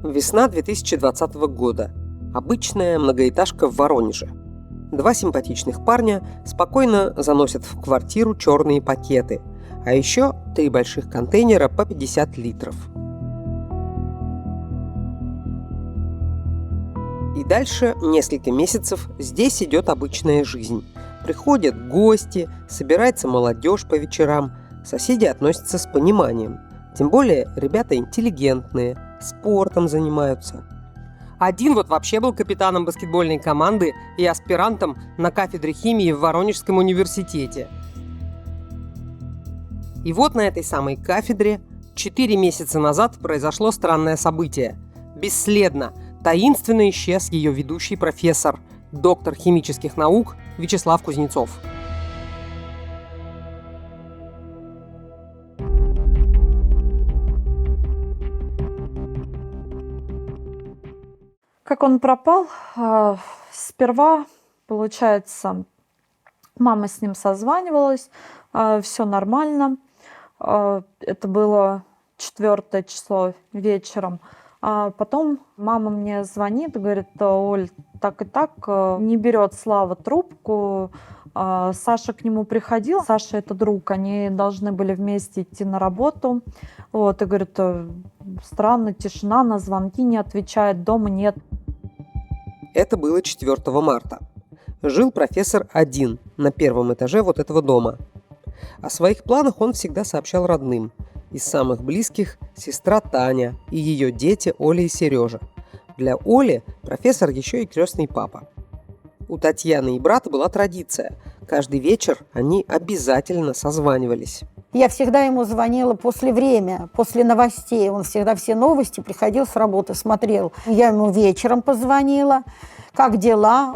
Весна 2020 года. Обычная многоэтажка в Воронеже. Два симпатичных парня спокойно заносят в квартиру черные пакеты, а еще 3 больших контейнера по 50 литров. И дальше несколько месяцев здесь идет обычная жизнь. Приходят гости, собирается молодежь по вечерам, соседи относятся с пониманием. Тем более ребята интеллигентные, спортом занимаются. Один вот вообще был капитаном баскетбольной команды и аспирантом на кафедре химии в Воронежском университете. И вот на этой самой кафедре 4 месяца назад произошло странное событие. Бесследно, таинственно исчез ее ведущий профессор, доктор химических наук Вячеслав Кузнецов. Как он пропал? Сперва, получается, мама с ним созванивалась, все нормально. Это было 4 число вечером. А потом мама мне звонит и говорит: Оль, так и так, не берет Слава трубку. Саша к нему приходил, Саша это друг, они должны были вместе идти на работу. Вот, и говорит: странно, тишина, на звонки не отвечает, дома нет. Это было 4 марта. Жил профессор один на 1 этаже вот этого дома. О своих планах он всегда сообщал родным. Из самых близких – сестра Таня и ее дети Оля и Сережа. Для Оли профессор еще и крестный папа. У Татьяны и брата была традиция. Каждый вечер они обязательно созванивались. Я всегда ему звонила после времени, после новостей. Он всегда все новости приходил с работы, смотрел. Я ему вечером позвонила. Как дела?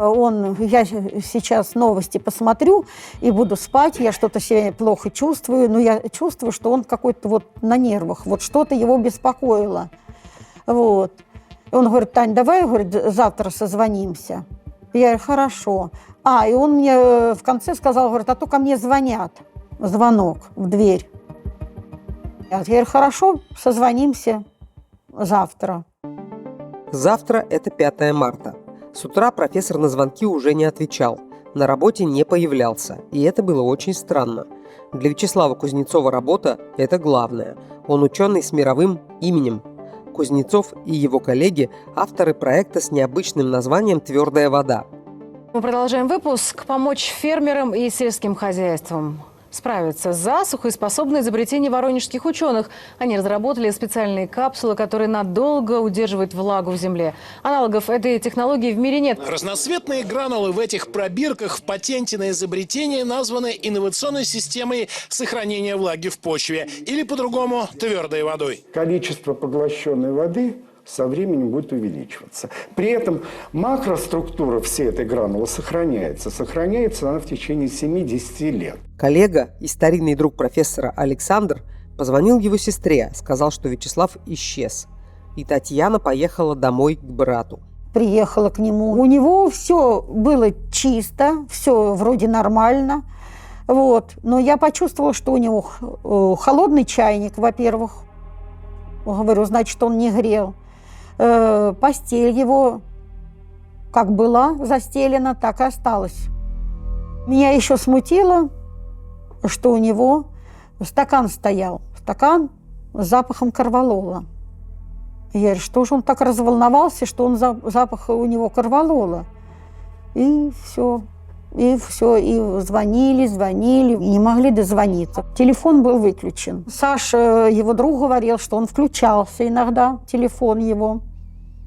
Я сейчас новости посмотрю и буду спать. Я что-то себя плохо чувствую. Но я чувствую, что он какой-то вот на нервах. Вот что-то его беспокоило. Вот. И он говорит: Тань, давай, говорит, завтра созвонимся. Я говорю: хорошо. И он мне в конце сказал, говорит: а то ко мне звонят. Звонок в дверь. Я говорю: хорошо, созвонимся завтра. Завтра – это 5 марта. С утра профессор на звонки уже не отвечал, на работе не появлялся, и это было очень странно. Для Вячеслава Кузнецова работа – это главное. Он ученый с мировым именем. Кузнецов и его коллеги – авторы проекта с необычным названием «Твердая вода». Мы продолжаем выпуск. Помочь фермерам и сельским хозяйствам справиться с засухой способно изобретение воронежских ученых. Они разработали специальные капсулы, которые надолго удерживают влагу в земле. Аналогов этой технологии в мире нет. Разноцветные гранулы в этих пробирках в патенте на изобретение названы инновационной системой сохранения влаги в почве. Или по-другому – твердой водой. Количество поглощенной воды со временем будет увеличиваться. При этом макроструктура всей этой гранулы сохраняется. Сохраняется она в течение 7-10 лет. Коллега и старинный друг профессора Александр позвонил его сестре, сказал, что Вячеслав исчез. И Татьяна поехала домой к брату. Приехала к нему. У него все было чисто, все вроде нормально. Вот. Но я почувствовала, что у него холодный чайник, во-первых. Говорю, значит, он не грел. Постель его как была застелена, так и осталась. Меня еще смутило, что у него стакан стоял. Стакан с запахом корвалола. Я говорю, что же он так разволновался, что он запах у него корвалола. И все. И звонили, и не могли дозвониться. Телефон был выключен. Саша, его друг, говорил, что он включался иногда, телефон его.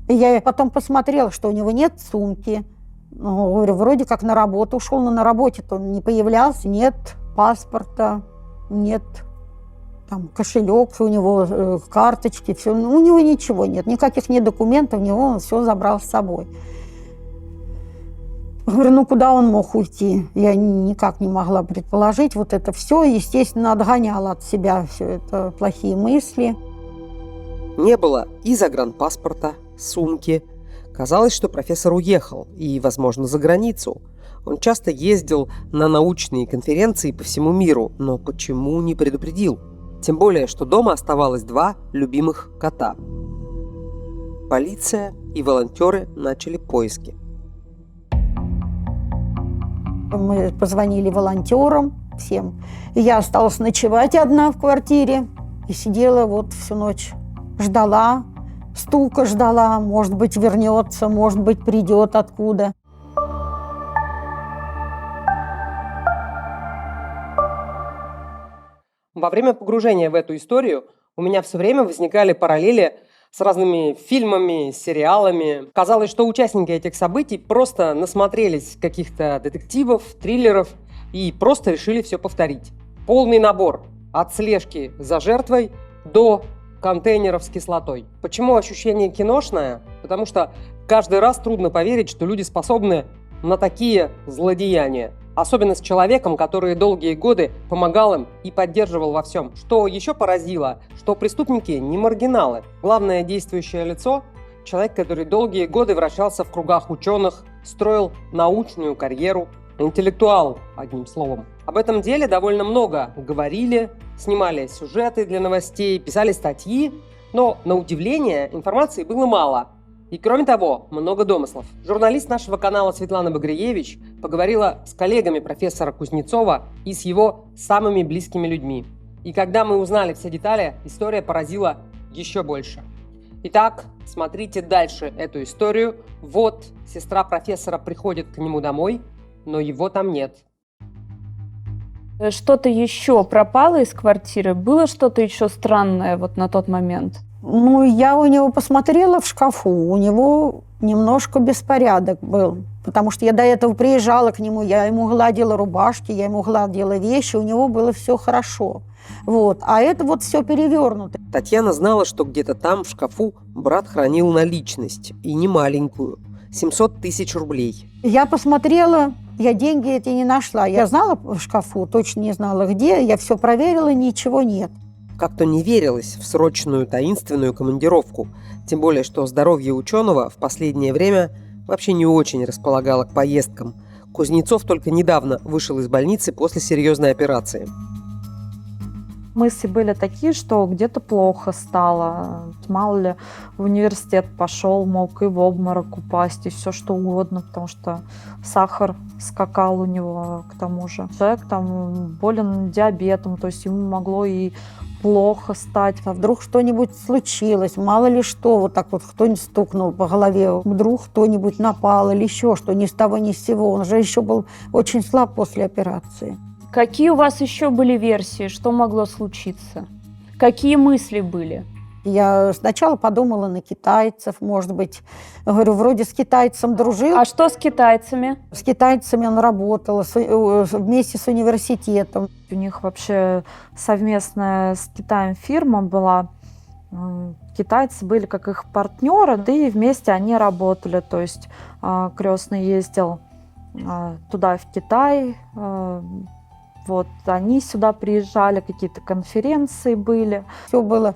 И я потом посмотрела, что у него нет сумки. Говорю, вроде как на работу ушел, но на работе-то он не появлялся. Нет паспорта, нет там кошелек, у него карточки, все. У него ничего нет, никаких нет документов, у него он все забрал с собой. Говорю, куда он мог уйти? Я никак не могла предположить вот это все. Естественно, отгоняла от себя все это плохие мысли. Не было и загранпаспорта, сумки. Казалось, что профессор уехал, и, возможно, за границу. Он часто ездил на научные конференции по всему миру, но почему не предупредил? Тем более, что дома оставалось 2 любимых кота. полиция и волонтеры начали поиски. Мы позвонили волонтерам всем. И я осталась ночевать одна в квартире и сидела вот всю ночь. Ждала, стука ждала, может быть, вернется, может быть, придет откуда. Во время погружения в эту историю у меня все время возникали параллели с разными фильмами, сериалами. Казалось, что участники этих событий просто насмотрелись каких-то детективов, триллеров и просто решили все повторить. Полный набор от слежки за жертвой до контейнеров с кислотой. Почему ощущение киношное? Потому что каждый раз трудно поверить, что люди способны на такие злодеяния. Особенно с человеком, который долгие годы помогал им и поддерживал во всем. Что еще поразило, что преступники не маргиналы. Главное действующее лицо – человек, который долгие годы вращался в кругах ученых, строил научную карьеру, интеллектуал, одним словом. Об этом деле довольно много говорили, снимали сюжеты для новостей, писали статьи, но, на удивление, информации было мало. И кроме того, много домыслов. Журналист нашего канала Светлана Багриевич поговорила с коллегами профессора Кузнецова и с его самыми близкими людьми. И когда мы узнали все детали, история поразила еще больше. Итак, смотрите дальше эту историю. Вот сестра профессора приходит к нему домой, но его там нет. Что-то еще пропало из квартиры? Было что-то еще странное вот на тот момент? Ну, я у него посмотрела в шкафу, у него немножко беспорядок был. Потому что я до этого приезжала к нему, я ему гладила рубашки, я ему гладила вещи, у него было все хорошо. Вот. А это вот все перевернуто. Татьяна знала, что где-то там, в шкафу, брат хранил наличность, и не маленькую – 700 тысяч рублей. Я посмотрела, я деньги эти не нашла. Я знала в шкафу, точно не знала где, я все проверила, ничего нет. Как-то не верилось в срочную таинственную командировку, тем более, что здоровье ученого в последнее время вообще не очень располагало к поездкам. Кузнецов только недавно вышел из больницы после серьезной операции. Мысли были такие, что где-то плохо стало. Мало ли, в университет пошел, мог и в обморок упасть, и все что угодно, потому что сахар скакал у него к тому же. Человек там болен диабетом, то есть ему могло и плохо стать. А вдруг что-нибудь случилось, мало ли что, вот так вот кто-нибудь стукнул по голове, вдруг кто-нибудь напал или еще что, ни с того ни с сего. Он же еще был очень слаб после операции. Какие у вас еще были версии, что могло случиться? Какие мысли были? Я сначала подумала на китайцев, может быть. Говорю, вроде с китайцем дружил. А что с китайцами? С китайцами он работал вместе с университетом. У них вообще совместная с Китаем фирма была. Китайцы были как их партнеры, да и вместе они работали. То есть крестный ездил туда, в Китай. Вот, они сюда приезжали, какие-то конференции были. Все было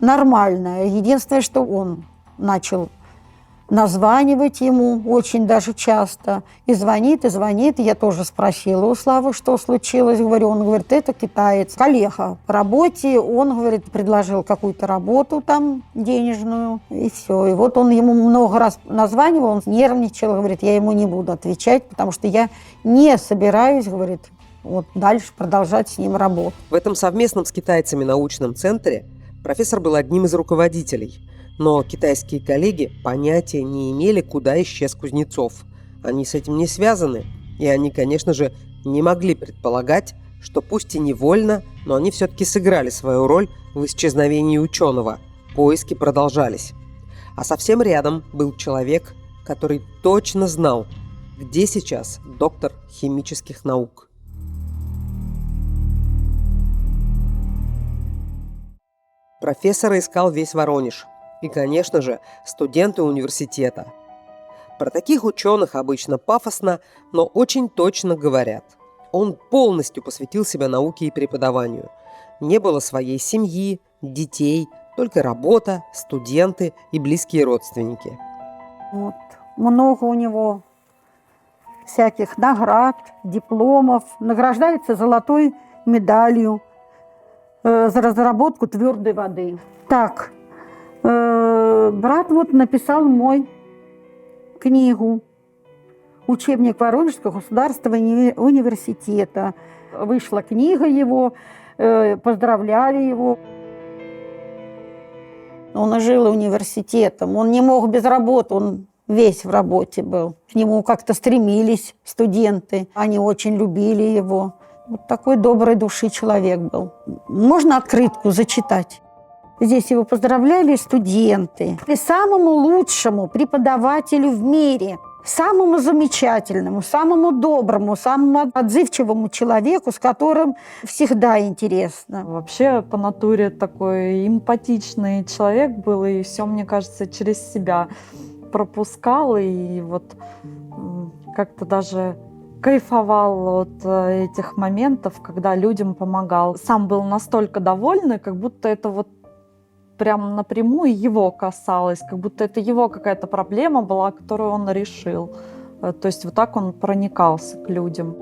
нормально. Единственное, что он начал названивать ему очень даже часто. И звонит, и звонит. Я тоже спросила у Славы, что случилось. Говорю, он говорит, это китаец. Коллега по работе, он, говорит, предложил какую-то работу там денежную. И все. И вот он ему много раз названивал, он нервничал. Говорит, я ему не буду отвечать, потому что я не собираюсь, говорит, вот дальше продолжать с ним работу. В этом совместном с китайцами научном центре профессор был одним из руководителей, но китайские коллеги понятия не имели, куда исчез Кузнецов. Они с этим не связаны, и они, конечно же, не могли предполагать, что пусть и невольно, но они все-таки сыграли свою роль в исчезновении ученого. Поиски продолжались. А совсем рядом был человек, который точно знал, где сейчас доктор химических наук. Профессора искал весь Воронеж. И, конечно же, студенты университета. Про таких ученых обычно пафосно, но очень точно говорят. Он полностью посвятил себя науке и преподаванию. Не было своей семьи, детей, только работа, студенты и близкие родственники. Вот. Много у него всяких наград, дипломов. Награждается золотой медалью за разработку твердой воды. Так, брат вот написал мой книгу «Учебник Воронежского государственного университета». Вышла книга его, поздравляли его. Он жил университетом, он не мог без работы, он весь в работе был. К нему как-то стремились студенты, они очень любили его. Вот такой доброй души человек был. Можно открытку зачитать? Здесь его поздравляли студенты. И самому лучшему преподавателю в мире, самому замечательному, самому доброму, самому отзывчивому человеку, с которым всегда интересно. Вообще по натуре такой эмпатичный человек был, и все, мне кажется, через себя пропускал, и вот как-то даже кайфовал от этих моментов, когда людям помогал. Сам был настолько довольный, как будто это вот прям напрямую его касалось, как будто это его какая-то проблема была, которую он решил. То есть вот так он проникался к людям.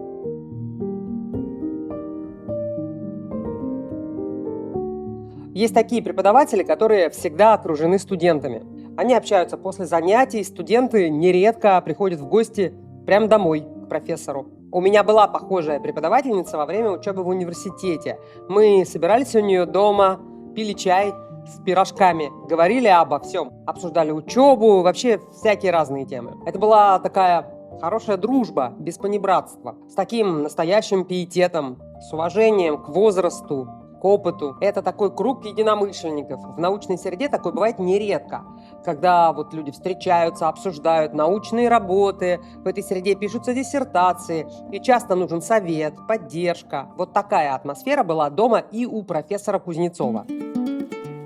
Есть такие преподаватели, которые всегда окружены студентами. Они общаются после занятий, студенты нередко приходят в гости прямо домой к профессору. У меня была похожая преподавательница во время учебы в университете. Мы собирались у нее дома, пили чай с пирожками, говорили обо всем, обсуждали учебу, вообще всякие разные темы. Это была такая хорошая дружба, без понебратства, с таким настоящим пиететом, с уважением к возрасту, к опыту. Это такой круг единомышленников. В научной среде такое бывает нередко, когда вот люди встречаются, обсуждают научные работы, в этой среде пишутся диссертации, и часто нужен совет, поддержка. Вот такая атмосфера была дома и у профессора Кузнецова.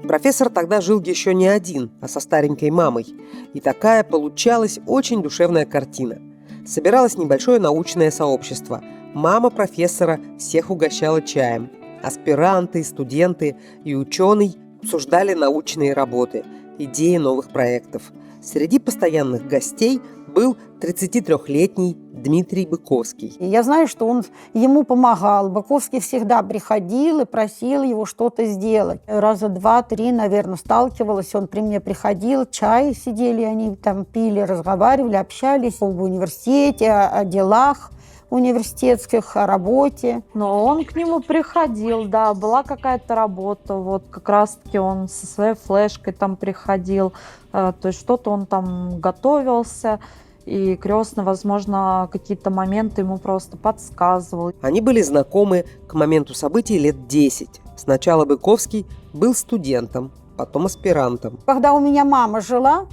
Профессор тогда жил еще не один, а со старенькой мамой. И такая получалась очень душевная картина. Собиралось небольшое научное сообщество. Мама профессора всех угощала чаем. Аспиранты, студенты и ученый обсуждали научные работы, идеи новых проектов. Среди постоянных гостей был 33-летний Дмитрий Быковский. Я знаю, что он ему помогал. Быковский всегда приходил и просил его что-то сделать. Раза 2-3, наверное, сталкивалась. Он при мне приходил, чай сидели, они там пили, разговаривали, общались об университете, о делах университетских, о работе. Но он к нему приходил, да, была какая-то работа, вот как раз-таки он со своей флешкой там приходил, то есть что-то он там готовился, и крестный, возможно, какие-то моменты ему просто подсказывал. Они были знакомы к моменту событий лет 10. Сначала Быковский был студентом, потом аспирантом. Когда у меня мама жила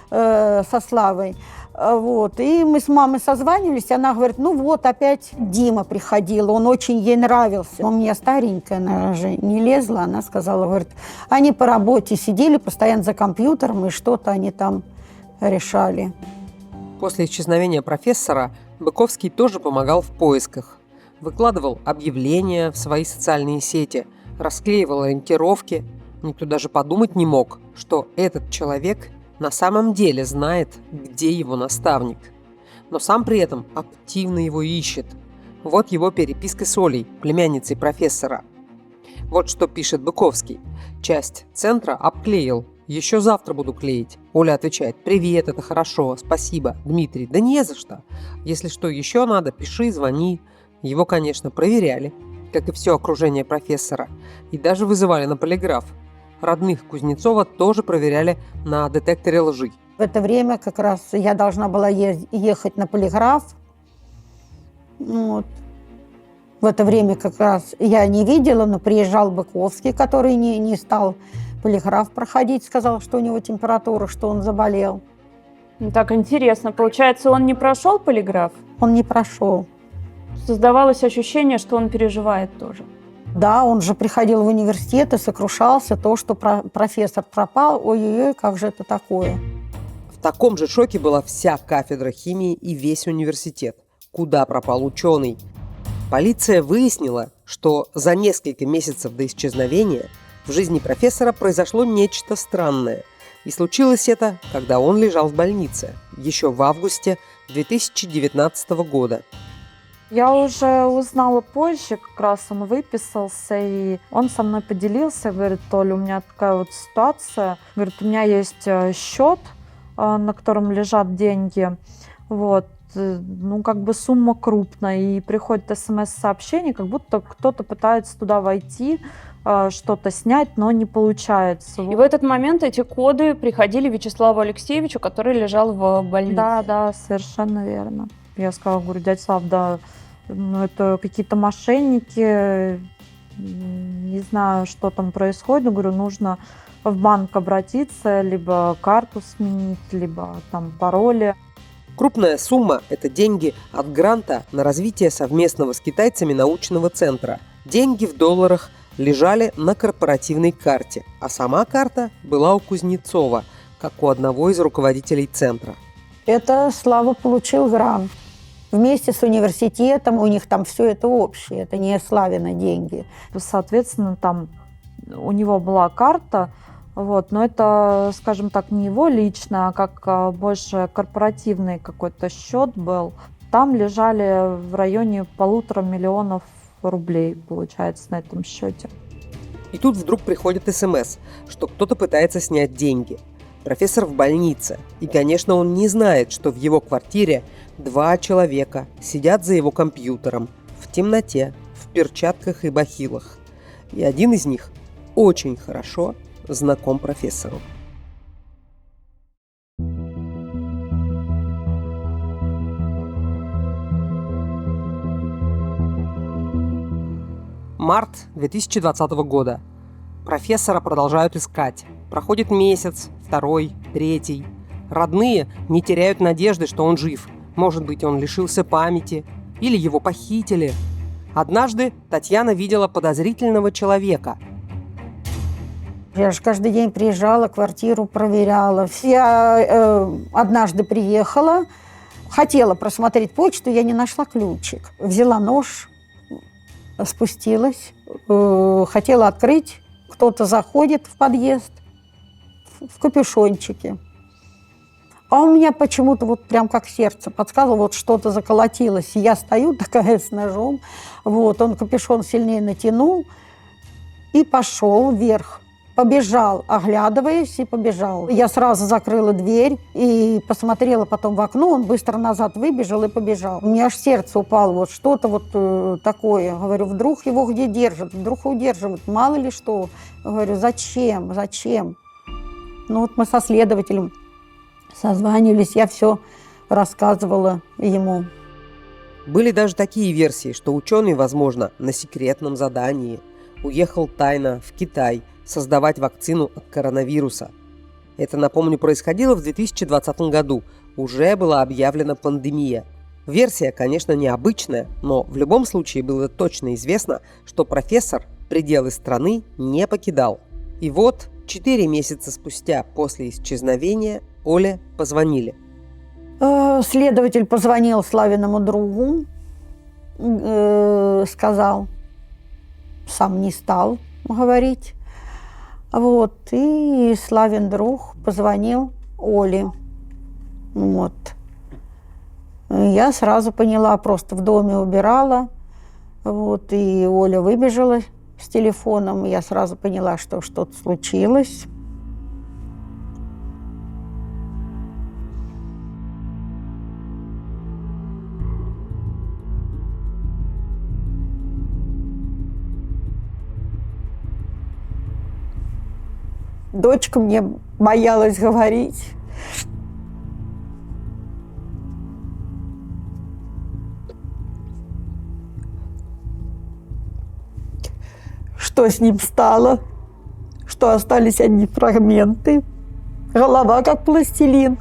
со Славой, вот, и мы с мамой созванивались, она говорит, ну вот опять Дима приходил, он очень ей нравился. У меня старенькая, она же не лезла, она сказала, говорит, они по работе сидели постоянно за компьютером, и что-то они там решали. После исчезновения профессора Быковский тоже помогал в поисках. Выкладывал объявления в свои социальные сети, расклеивал ориентировки. Никто даже подумать не мог, что этот человек на самом деле знает, где его наставник. Но сам при этом активно его ищет. Вот его переписка с Олей, племянницей профессора. Вот что пишет Быковский. Часть центра обклеил. Еще завтра буду клеить. Оля отвечает: привет, это хорошо, спасибо. Дмитрий: да не за что. Если что еще надо, пиши, звони. Его, конечно, проверяли, как и все окружение профессора, и даже вызывали на полиграф. Родных Кузнецова тоже проверяли на детекторе лжи. В это время как раз я должна была ехать на полиграф. Вот. В это время как раз я не видела, но приезжал Быковский, который не стал полиграф проходить, сказал, что у него температура, что он заболел. Так интересно. Получается, он не прошел полиграф? Он не прошел. Создавалось ощущение, что он переживает тоже. Да, он же приходил в университет и сокрушался, то, что профессор пропал. Ой-ой-ой, как же это такое? В таком же шоке была вся кафедра химии и весь университет. Куда пропал ученый? Полиция выяснила, что за несколько месяцев до исчезновения в жизни профессора произошло нечто странное. И случилось это, когда он лежал в больнице, еще в августе 2019 года. Я уже узнала позже, как раз он выписался, и он со мной поделился, говорит: Оля, у меня такая вот ситуация, говорит, у меня есть счет, на котором лежат деньги, вот, ну, как бы сумма крупная, и приходит смс-сообщение, как будто кто-то пытается туда войти, что-то снять, но не получается. И в этот момент эти коды приходили Вячеславу Алексеевичу, который лежал в больнице. Да, совершенно верно. Я сказала, говорю, дядя Слав, да, ну, это какие-то мошенники, не знаю, что там происходит. Говорю, нужно в банк обратиться, либо карту сменить, либо там пароли. Крупная сумма – это деньги от гранта на развитие совместного с китайцами научного центра. Деньги в долларах лежали на корпоративной карте, а сама карта была у Кузнецова, как у одного из руководителей центра. Это Слава получил грант. Вместе с университетом, у них там все это общее, это не Славины деньги. Соответственно, там у него была карта, вот, но это, скажем так, не его лично, а как больше корпоративный какой-то счет был. Там лежали в районе 1,5 миллиона рублей, получается, на этом счете. И тут вдруг приходит СМС, что кто-то пытается снять деньги. Профессор в больнице, и, конечно, он не знает, что в его квартире 2 человека сидят за его компьютером в темноте, в перчатках и бахилах. И один из них очень хорошо знаком профессору. Март 2020 года. Профессора продолжают искать. Проходит месяц, 2, 3. Родные не теряют надежды, что он жив. Может быть, он лишился памяти или его похитили. Однажды Татьяна видела подозрительного человека. Я же каждый день приезжала, квартиру проверяла. Я однажды приехала, хотела просмотреть почту, я не нашла ключик. Взяла нож, спустилась, хотела открыть. Кто-то заходит в подъезд в капюшончике. А у меня почему-то вот прям как сердце подсказывало, вот что-то заколотилось. И я стою такая с ножом, вот, он капюшон сильнее натянул и пошел вверх. Побежал, оглядываясь, и побежал. Я сразу закрыла дверь и посмотрела потом в окно, он быстро назад выбежал и побежал. У меня аж сердце упало, вот что-то вот такое. Говорю, вдруг его где держат, вдруг удерживают, мало ли что. Говорю, зачем? Ну вот мы со следователем созванивались, я все рассказывала ему. Были даже такие версии, что ученый, возможно, на секретном задании уехал тайно в Китай создавать вакцину от коронавируса. Это, напомню, происходило в 2020 году. Уже была объявлена пандемия. Версия, конечно, необычная, но в любом случае было точно известно, что профессор пределы страны не покидал. И вот 4 месяца спустя после исчезновения Оле позвонили. Следователь позвонил Славиному другу, сказал, сам не стал говорить. Вот, и Славин друг позвонил Оле. Вот. Я сразу поняла, просто в доме убирала. Вот, и Оля выбежала с телефоном. Я сразу поняла, что что-то случилось. Дочка мне боялась говорить. Что с ним стало, что остались одни фрагменты, голова как пластилин.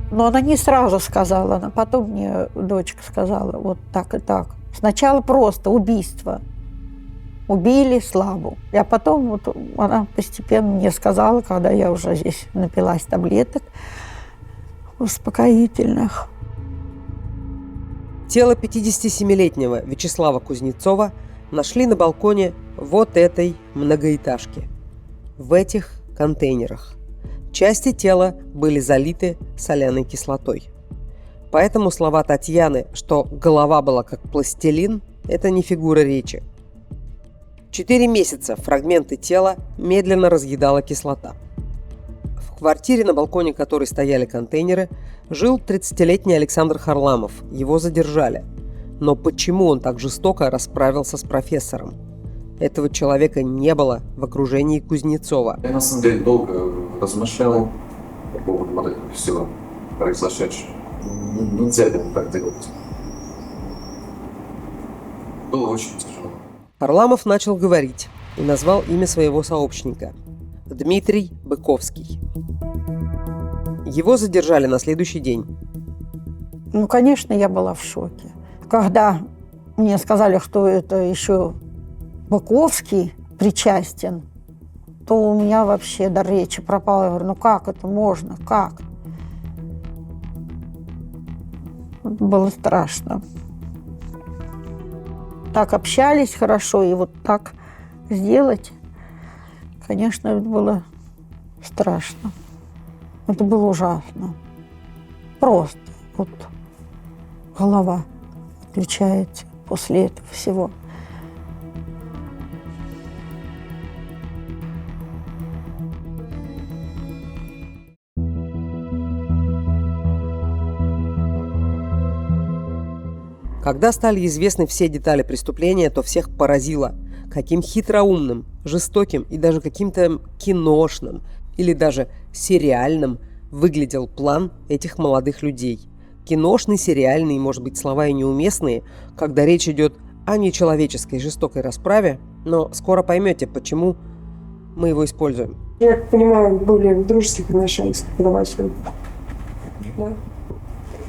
Но она не сразу сказала, она потом мне дочка сказала, вот так и так. Сначала просто убийство. Убили Славу. А потом вот она постепенно мне сказала, когда я уже здесь напилась таблеток успокоительных. Тело 57-летнего Вячеслава Кузнецова нашли на балконе вот этой многоэтажки. в этих контейнерах. Части тела были залиты соляной кислотой. Поэтому слова Татьяны, что голова была как пластилин, это не фигура речи. 4 месяца фрагменты тела медленно разъедала кислота. В квартире, на балконе которой стояли контейнеры, жил 30-летний Александр Харламов. Его задержали. Но почему он так жестоко расправился с профессором? Этого человека не было в окружении Кузнецова. Я на самом деле долго размышлял по поводу вот этого всего произошедшего. Нельзя было так делать. Было очень тяжело. Харламов начал говорить и назвал имя своего сообщника – Дмитрий Быковский. Его задержали на следующий день. Ну, конечно, я была в шоке. Когда мне сказали, что это еще Быковский причастен, то у меня вообще дар речи пропал. Я говорю, ну как это можно, как? Было страшно. Так общались хорошо, и вот так сделать, конечно, это было страшно. Это было ужасно. Просто вот голова отключается после этого всего. Когда стали известны все детали преступления, то всех поразило, каким хитроумным, жестоким и даже каким-то киношным или даже сериальным выглядел план этих молодых людей. Киношный, сериальный, может быть, слова и неуместные, когда речь идет о нечеловеческой жестокой расправе, но скоро поймете, почему мы его используем. Я как понимаю, были в дружеских отношениях с преподавателем. Да?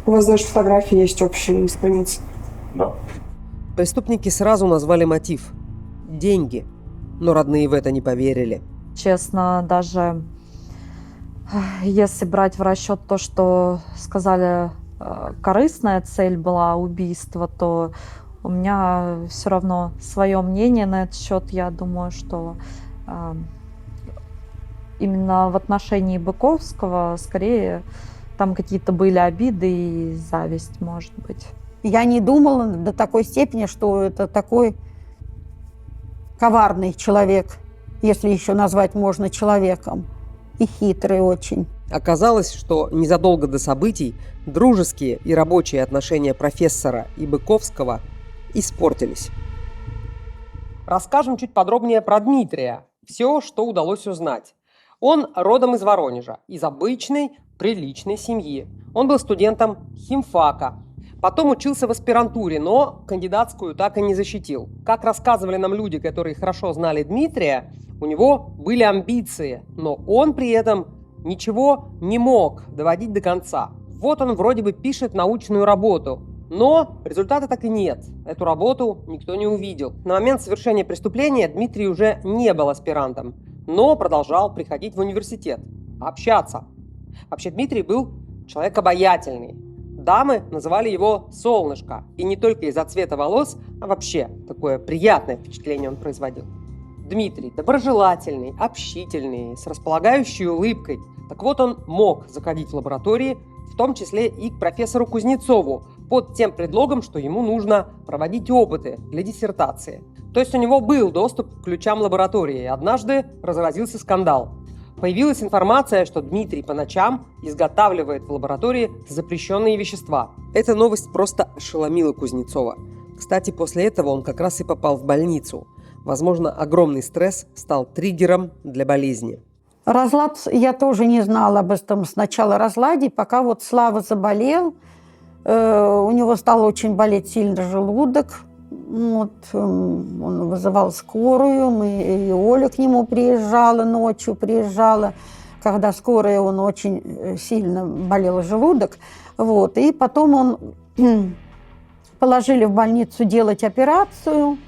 У вас даже фотографии есть общие страницы. Да. Преступники сразу назвали мотив – деньги, но родные в это не поверили. Честно, даже если брать в расчет то, что сказали, корыстная цель была убийство, то у меня все равно свое мнение на этот счет. Я думаю, что именно в отношении Быковского скорее там какие-то были обиды и зависть, может быть. Я не думала до такой степени, что это такой коварный человек, если еще назвать можно человеком, и хитрый очень. Оказалось, что незадолго до событий дружеские и рабочие отношения профессора и Быковского испортились. Расскажем чуть подробнее про Дмитрия. Все, что удалось узнать. Он родом из Воронежа, из обычной, приличной семьи. Он был студентом химфака. Потом учился в аспирантуре, но кандидатскую так и не защитил. Как рассказывали нам люди, которые хорошо знали Дмитрия, у него были амбиции, но он при этом ничего не мог доводить до конца. Вот он вроде бы пишет научную работу, но результата так и нет. Эту работу никто не увидел. На момент совершения преступления Дмитрий уже не был аспирантом, но продолжал приходить в университет, общаться. Вообще Дмитрий был человек обаятельный. Дамы называли его «Солнышко». И не только из-за цвета волос, а вообще такое приятное впечатление он производил. Дмитрий доброжелательный, общительный, с располагающей улыбкой. Так вот, он мог заходить в лаборатории, в том числе и к профессору Кузнецову, под тем предлогом, что ему нужно проводить опыты для диссертации. То есть у него был доступ к ключам лаборатории, и однажды разразился скандал. Появилась информация, что Дмитрий по ночам изготавливает в лаборатории запрещенные вещества. Эта новость просто ошеломила Кузнецова. Кстати, после этого он как раз и попал в больницу. Возможно, огромный стресс стал триггером для болезни. Разлад, я тоже не знала об этом с начала разладе, пока вот Слава заболел, у него стал очень болеть сильно желудок. Вот, он вызывал скорую, и Оля к нему приезжала, ночью приезжала, когда скорая, он очень сильно болел желудок. Вот, и потом он положили в больницу делать операцию.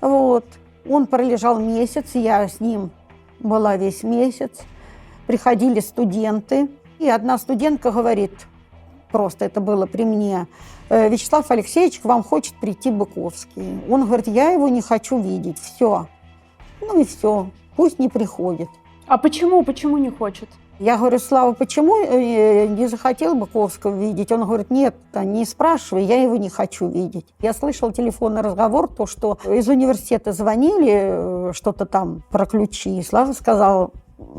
Вот, он пролежал месяц, я с ним была весь месяц. Приходили студенты, и одна студентка говорит, просто это было при мне: Вячеслав Алексеевич, к вам хочет прийти Быковский. Он говорит, я его не хочу видеть, все. Ну и все, пусть не приходит. А почему? Почему не хочет? Я говорю: Слава, почему не захотел Быковского видеть? Он говорит: нет, не спрашивай, я его не хочу видеть. Я слышала телефонный разговор, то, что из университета звонили, что-то там про ключи. И Слава сказал: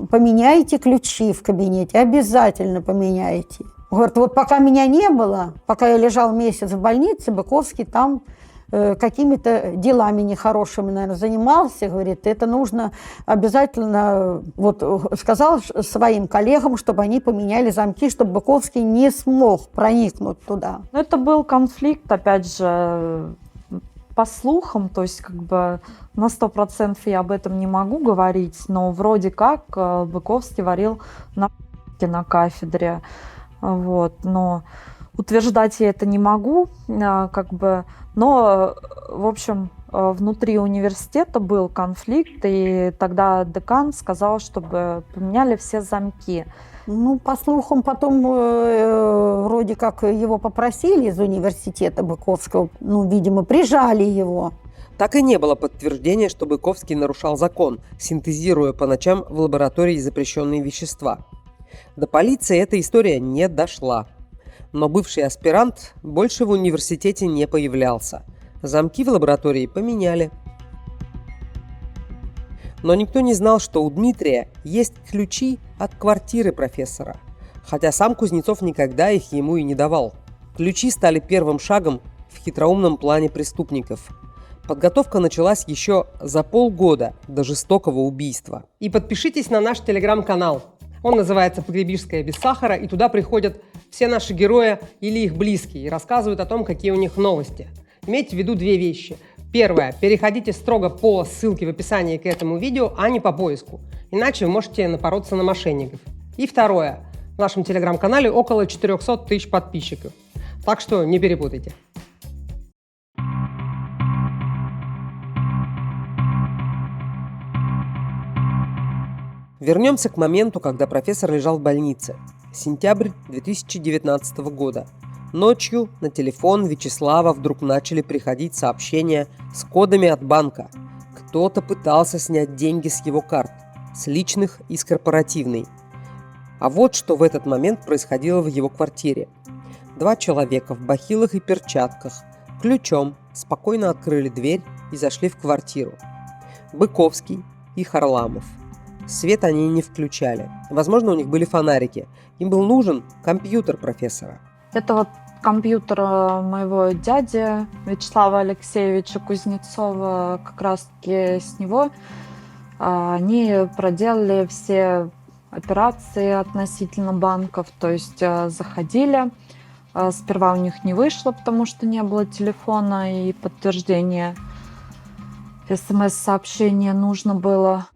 поменяйте ключи в кабинете, обязательно поменяйте. Говорит: вот пока меня не было, пока я лежал месяц в больнице, Быковский там какими-то делами нехорошими, наверное, занимался. Говорит, это нужно обязательно, вот сказал своим коллегам, чтобы они поменяли замки, чтобы Быковский не смог проникнуть туда. Но это был конфликт, опять же, по слухам, то есть как бы на 100% я об этом не могу говорить, но вроде как Быковский варил на кафедре, вот, но утверждать я это не могу, как бы, но, в общем, внутри университета был конфликт, и тогда декан сказал, чтобы поменяли все замки. Ну, по слухам, потом вроде как его попросили из университета Быковского, ну, видимо, прижали его. Так и не было подтверждения, что Быковский нарушал закон, синтезируя по ночам в лаборатории запрещенные вещества. До полиции эта история не дошла. Но бывший аспирант больше в университете не появлялся. Замки в лаборатории поменяли. Но никто не знал, что у Дмитрия есть ключи от квартиры профессора, хотя сам Кузнецов никогда их ему и не давал. Ключи стали первым шагом в хитроумном плане преступников. Подготовка началась еще за полгода до жестокого убийства. И подпишитесь на наш телеграм-канал. Он называется «Погребишская без сахара», и туда приходят все наши герои или их близкие и рассказывают о том, какие у них новости. Имейте в виду две вещи. Первое. Переходите строго по ссылке в описании к этому видео, а не по поиску. Иначе вы можете напороться на мошенников. И второе. В нашем телеграм-канале около 400 тысяч подписчиков. Так что не перепутайте. Вернемся к моменту, когда профессор лежал в больнице. Сентябрь 2019 года. Ночью на телефон Вячеслава вдруг начали приходить сообщения с кодами от банка. Кто-то пытался снять деньги с его карт, с личных и с корпоративной. А вот что в этот момент происходило в его квартире. 2 человека в бахилах и перчатках ключом спокойно открыли дверь и зашли в квартиру. Быковский и Харламов. Свет они не включали. Возможно, у них были фонарики. Им был нужен компьютер профессора. Это вот компьютер моего дяди Вячеслава Алексеевича Кузнецова, как раз-таки с него они проделали все операции относительно банков, то есть заходили. Сперва у них не вышло, потому что не было телефона и подтверждения. СМС-сообщение нужно было.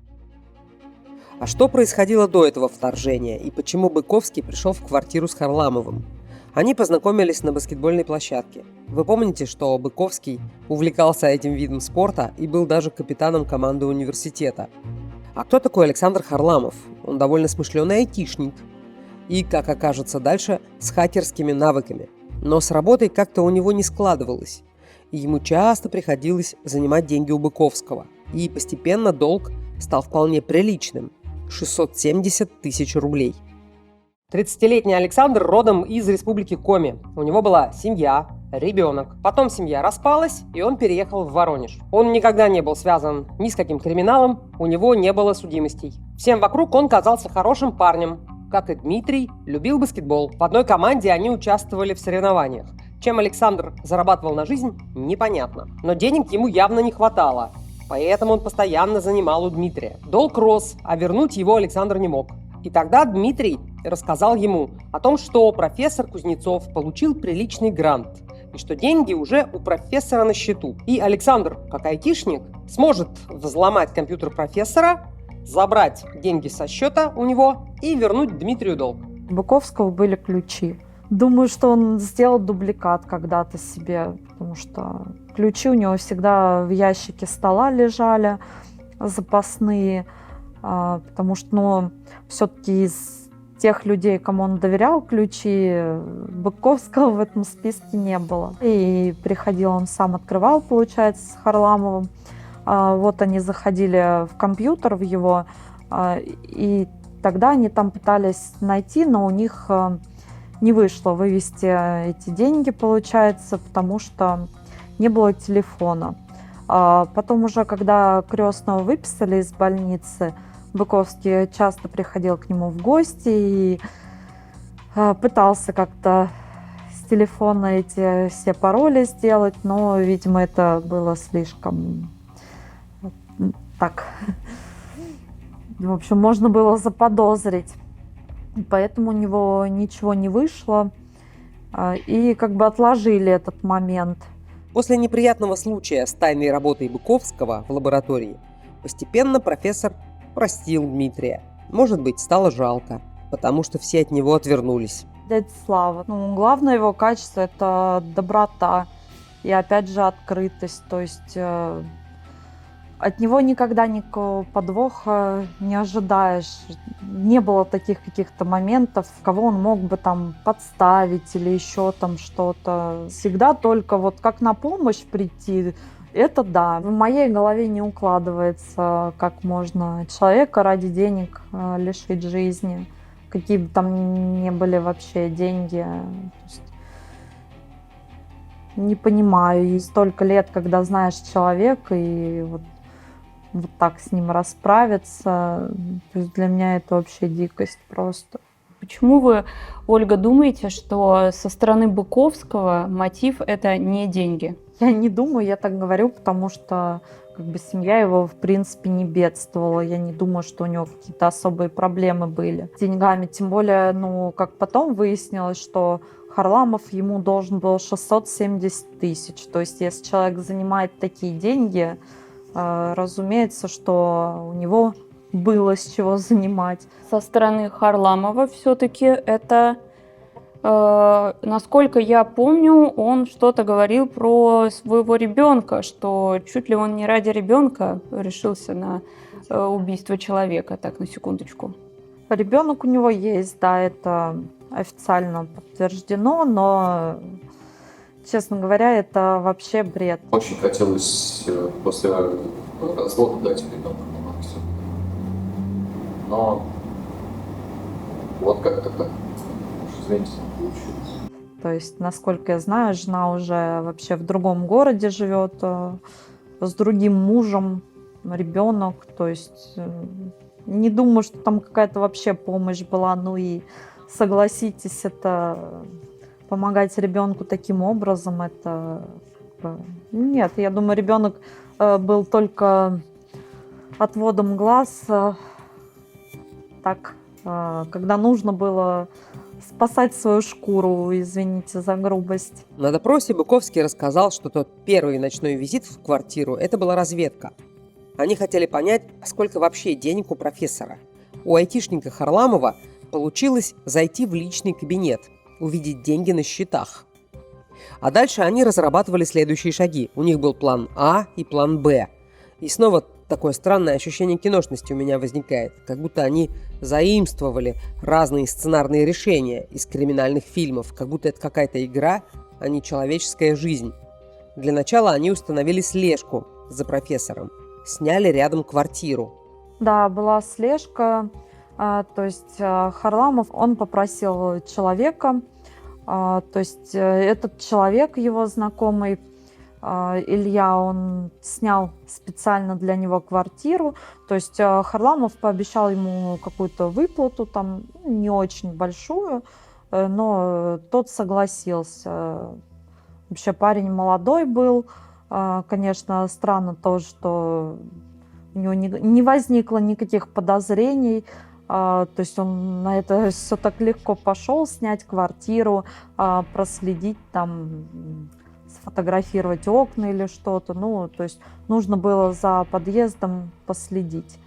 А что происходило до этого вторжения и почему Быковский пришел в квартиру с Харламовым? Они познакомились на баскетбольной площадке. Вы помните, что Быковский увлекался этим видом спорта и был даже капитаном команды университета. А кто такой Александр Харламов? Он довольно смышленый айтишник. И, как окажется дальше, с хакерскими навыками. Но с работой как-то у него не складывалось. И ему часто приходилось занимать деньги у Быковского. И постепенно долг стал вполне приличным – 670 тысяч рублей. 30-летний Александр родом из республики Коми. У него была семья, ребенок. Потом семья распалась, и он переехал в Воронеж. Он никогда не был связан ни с каким криминалом, у него не было судимостей. Всем вокруг он казался хорошим парнем. Как и Дмитрий, любил баскетбол. В одной команде они участвовали в соревнованиях. Чем Александр зарабатывал на жизнь, непонятно. Но денег ему явно не хватало. Поэтому он постоянно занимал у Дмитрия. Долг рос, а вернуть его Александр не мог. И тогда Дмитрий рассказал ему о том, что профессор Кузнецов получил приличный грант, и что деньги уже у профессора на счету. И Александр, как айтишник, сможет взломать компьютер профессора, забрать деньги со счета у него и вернуть Дмитрию долг. У Быковского были ключи. Думаю, что он сделал дубликат когда-то себе, потому что ключи у него всегда в ящике стола лежали, запасные, потому что, все-таки из тех людей, кому он доверял ключи, Быковского в этом списке не было. И приходил, он сам открывал, получается, с Харламовым. Вот они заходили в компьютер в его, И тогда они там пытались найти, но у них не вышло вывести эти деньги, получается, потому что не было телефона. Потом уже, когда крестного выписали из больницы, Быковский часто приходил к нему в гости и пытался как-то с телефона эти все пароли сделать, но, видимо, это было слишком так. В общем, можно было заподозрить. Поэтому у него ничего не вышло. И как бы отложили этот момент. После неприятного случая с тайной работой Быковского в лаборатории постепенно профессор простил Дмитрия. Может быть, стало жалко, потому что все от него отвернулись. Дядя Слава. Главное его качество – это доброта и, опять же, открытость. То есть от него никогда никакого подвоха не ожидаешь. Не было таких каких-то моментов, кого он мог бы там подставить или еще там что-то. Всегда только вот как на помощь прийти. Это да. В моей голове не укладывается, как можно человека ради денег лишить жизни. Какие бы там ни были вообще деньги. То есть, не понимаю. И столько лет, когда знаешь человека, и вот так с ним расправиться, то есть для меня это вообще дикость просто. Почему вы, Ольга, думаете, что со стороны Быковского мотив – это не деньги? Я не думаю, я так говорю, потому что как бы семья его, в принципе, не бедствовала. Я не думаю, что у него какие-то особые проблемы были с деньгами. Тем более, как потом выяснилось, что Харламов ему должен был 670 тысяч. То есть если человек занимает такие деньги, разумеется, что у него было с чего занимать. Со стороны Харламова все-таки это, насколько я помню, он что-то говорил про своего ребенка, что чуть ли он не ради ребенка решился на убийство человека. Так, на секундочку. Ребенок у него есть, да, это официально подтверждено, но, честно говоря, это вообще бред. Очень хотелось после развода дать ребенку. Но вот как-то так. Извините, не получилось. То есть, насколько я знаю, жена уже вообще в другом городе живет, с другим мужем, ребенок. То есть не думаю, что там какая-то вообще помощь была. Ну и согласитесь, это помогать ребенку таким образом, это нет. Я думаю, ребенок был только отводом глаз. Так, когда нужно было спасать свою шкуру, извините за грубость. На допросе Быковский рассказал, что тот первый ночной визит в квартиру – это была разведка. Они хотели понять, сколько вообще денег у профессора. У айтишника Харламова получилось зайти в личный кабинет, увидеть деньги на счетах. А дальше они разрабатывали следующие шаги. У них был план А и план Б. И снова такое странное ощущение киношности у меня возникает, как будто они заимствовали разные сценарные решения из криминальных фильмов, как будто это какая-то игра, а не человеческая жизнь. Для начала они установили слежку за профессором, сняли рядом квартиру. Да, была слежка, то есть Харламов, он попросил человека, то есть этот человек, его знакомый, Илья, он снял специально для него квартиру, то есть Харламов пообещал ему какую-то выплату, там не очень большую, но тот согласился. Вообще парень молодой был, конечно, странно то, что у него не возникло никаких подозрений, то есть он на это все так легко пошел, снять квартиру, проследить там, сфотографировать окна или что-то. То есть нужно было за подъездом последить.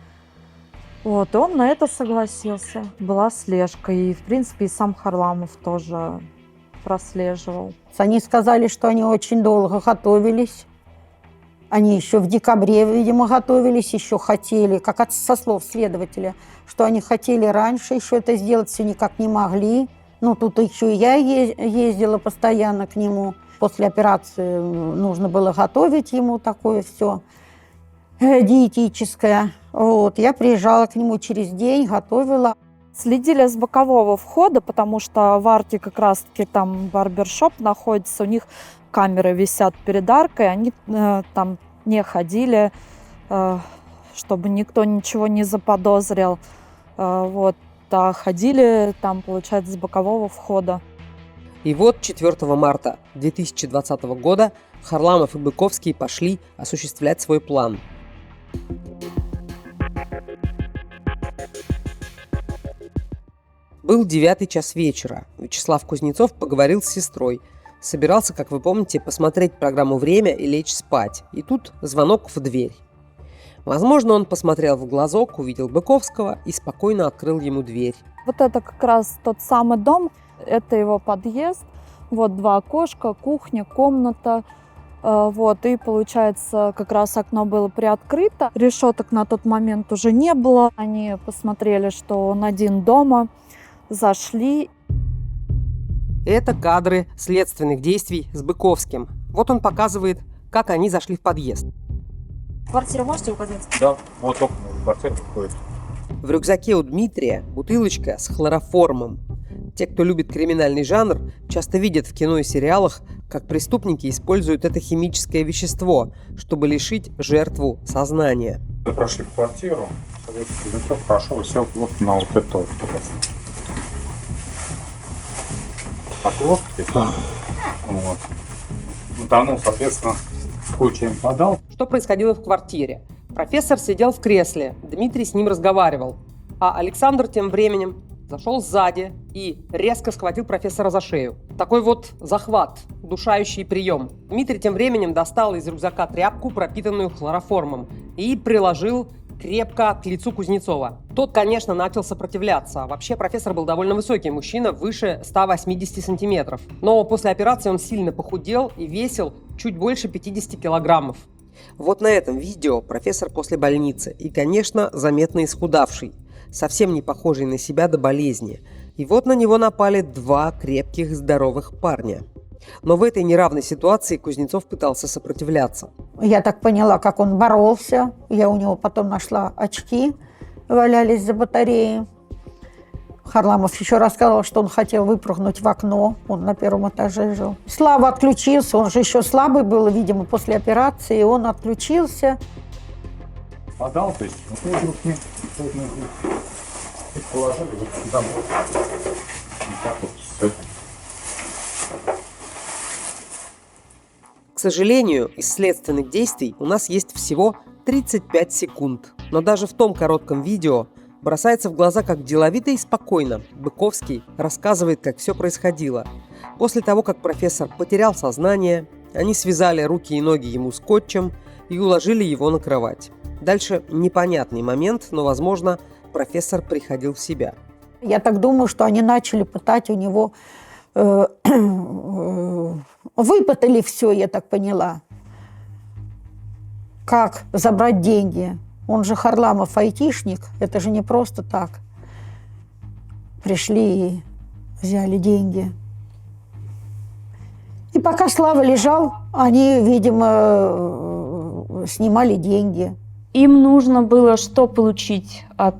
Вот, и он на это согласился. Была слежка. И, в принципе, и сам Харламов тоже прослеживал. Они сказали, что они очень долго готовились. Они еще в декабре, видимо, готовились, еще хотели, как со слов следователя, что они хотели раньше еще это сделать, все никак не могли. Тут еще и я ездила постоянно к нему. После операции нужно было готовить ему такое все диетическое. Вот, я приезжала к нему через день, готовила. Следили с бокового входа, потому что в арке как раз-таки там барбершоп находится, у них камеры висят перед аркой, они там не ходили, чтобы никто ничего не заподозрил. Вот, а ходили там, получается, с бокового входа. И вот 4 марта 2020 года Харламов и Быковский пошли осуществлять свой план. Был 9 час вечера. Вячеслав Кузнецов поговорил с сестрой. Собирался, как вы помните, посмотреть программу «Время» и лечь спать. И тут звонок в дверь. Возможно, он посмотрел в глазок, увидел Быковского и спокойно открыл ему дверь. Вот это как раз тот самый дом, это его подъезд. Вот 2 окошка, кухня, комната. Вот, и получается, как раз окно было приоткрыто. Решеток на тот момент уже не было. Они посмотрели, что он один дома, зашли. Это кадры следственных действий с Быковским. Вот он показывает, как они зашли в подъезд. Квартиру можете указать? Да, вот окна в квартире входит. В рюкзаке у Дмитрия бутылочка с хлороформом. Те, кто любит криминальный жанр, часто видят в кино и сериалах, как преступники используют это химическое вещество, чтобы лишить жертву сознания. Мы прошли в квартиру, соответственно, прошел и сел вот на вот эту вот окошке. Вот. Утонул, соответственно, кучу им подал. Что происходило в квартире? Профессор сидел в кресле, Дмитрий с ним разговаривал, а Александр тем временем зашел сзади и резко схватил профессора за шею. Такой вот захват, удушающий прием. Дмитрий тем временем достал из рюкзака тряпку, пропитанную хлороформом, и приложил крепко к лицу Кузнецова. Тот, конечно, начал сопротивляться. Вообще профессор был довольно высокий мужчина, выше 180 сантиметров. Но после операции он сильно похудел и весил чуть больше 50 килограммов. Вот на этом видео профессор после больницы и, конечно, заметно исхудавший, совсем не похожий на себя до болезни. И вот на него напали 2 крепких здоровых парня. Но в этой неравной ситуации Кузнецов пытался сопротивляться. Я так поняла, как он боролся. Я у него потом нашла очки, валялись за батареей. Харламов еще рассказывал, что он хотел выпрыгнуть в окно. Он на 1-м этаже жил. Слава отключился, он же еще слабый был, видимо, после операции. Он отключился. Подал, то есть, вот руки, и положили вот сюда. Вот так вот все. К сожалению, из следственных действий у нас есть всего 35 секунд. Но даже в том коротком видео бросается в глаза, как деловито и спокойно Быковский рассказывает, как все происходило. После того, как профессор потерял сознание, они связали руки и ноги ему скотчем и уложили его на кровать. Дальше непонятный момент, но, возможно, профессор приходил в себя. Я так думаю, что они начали пытать у него... выпытали все, я так поняла. Как забрать деньги? Он же Харламов айтишник, это же не просто так. Пришли и взяли деньги. И пока Слава лежал, они, видимо, снимали деньги. Им нужно было что получить от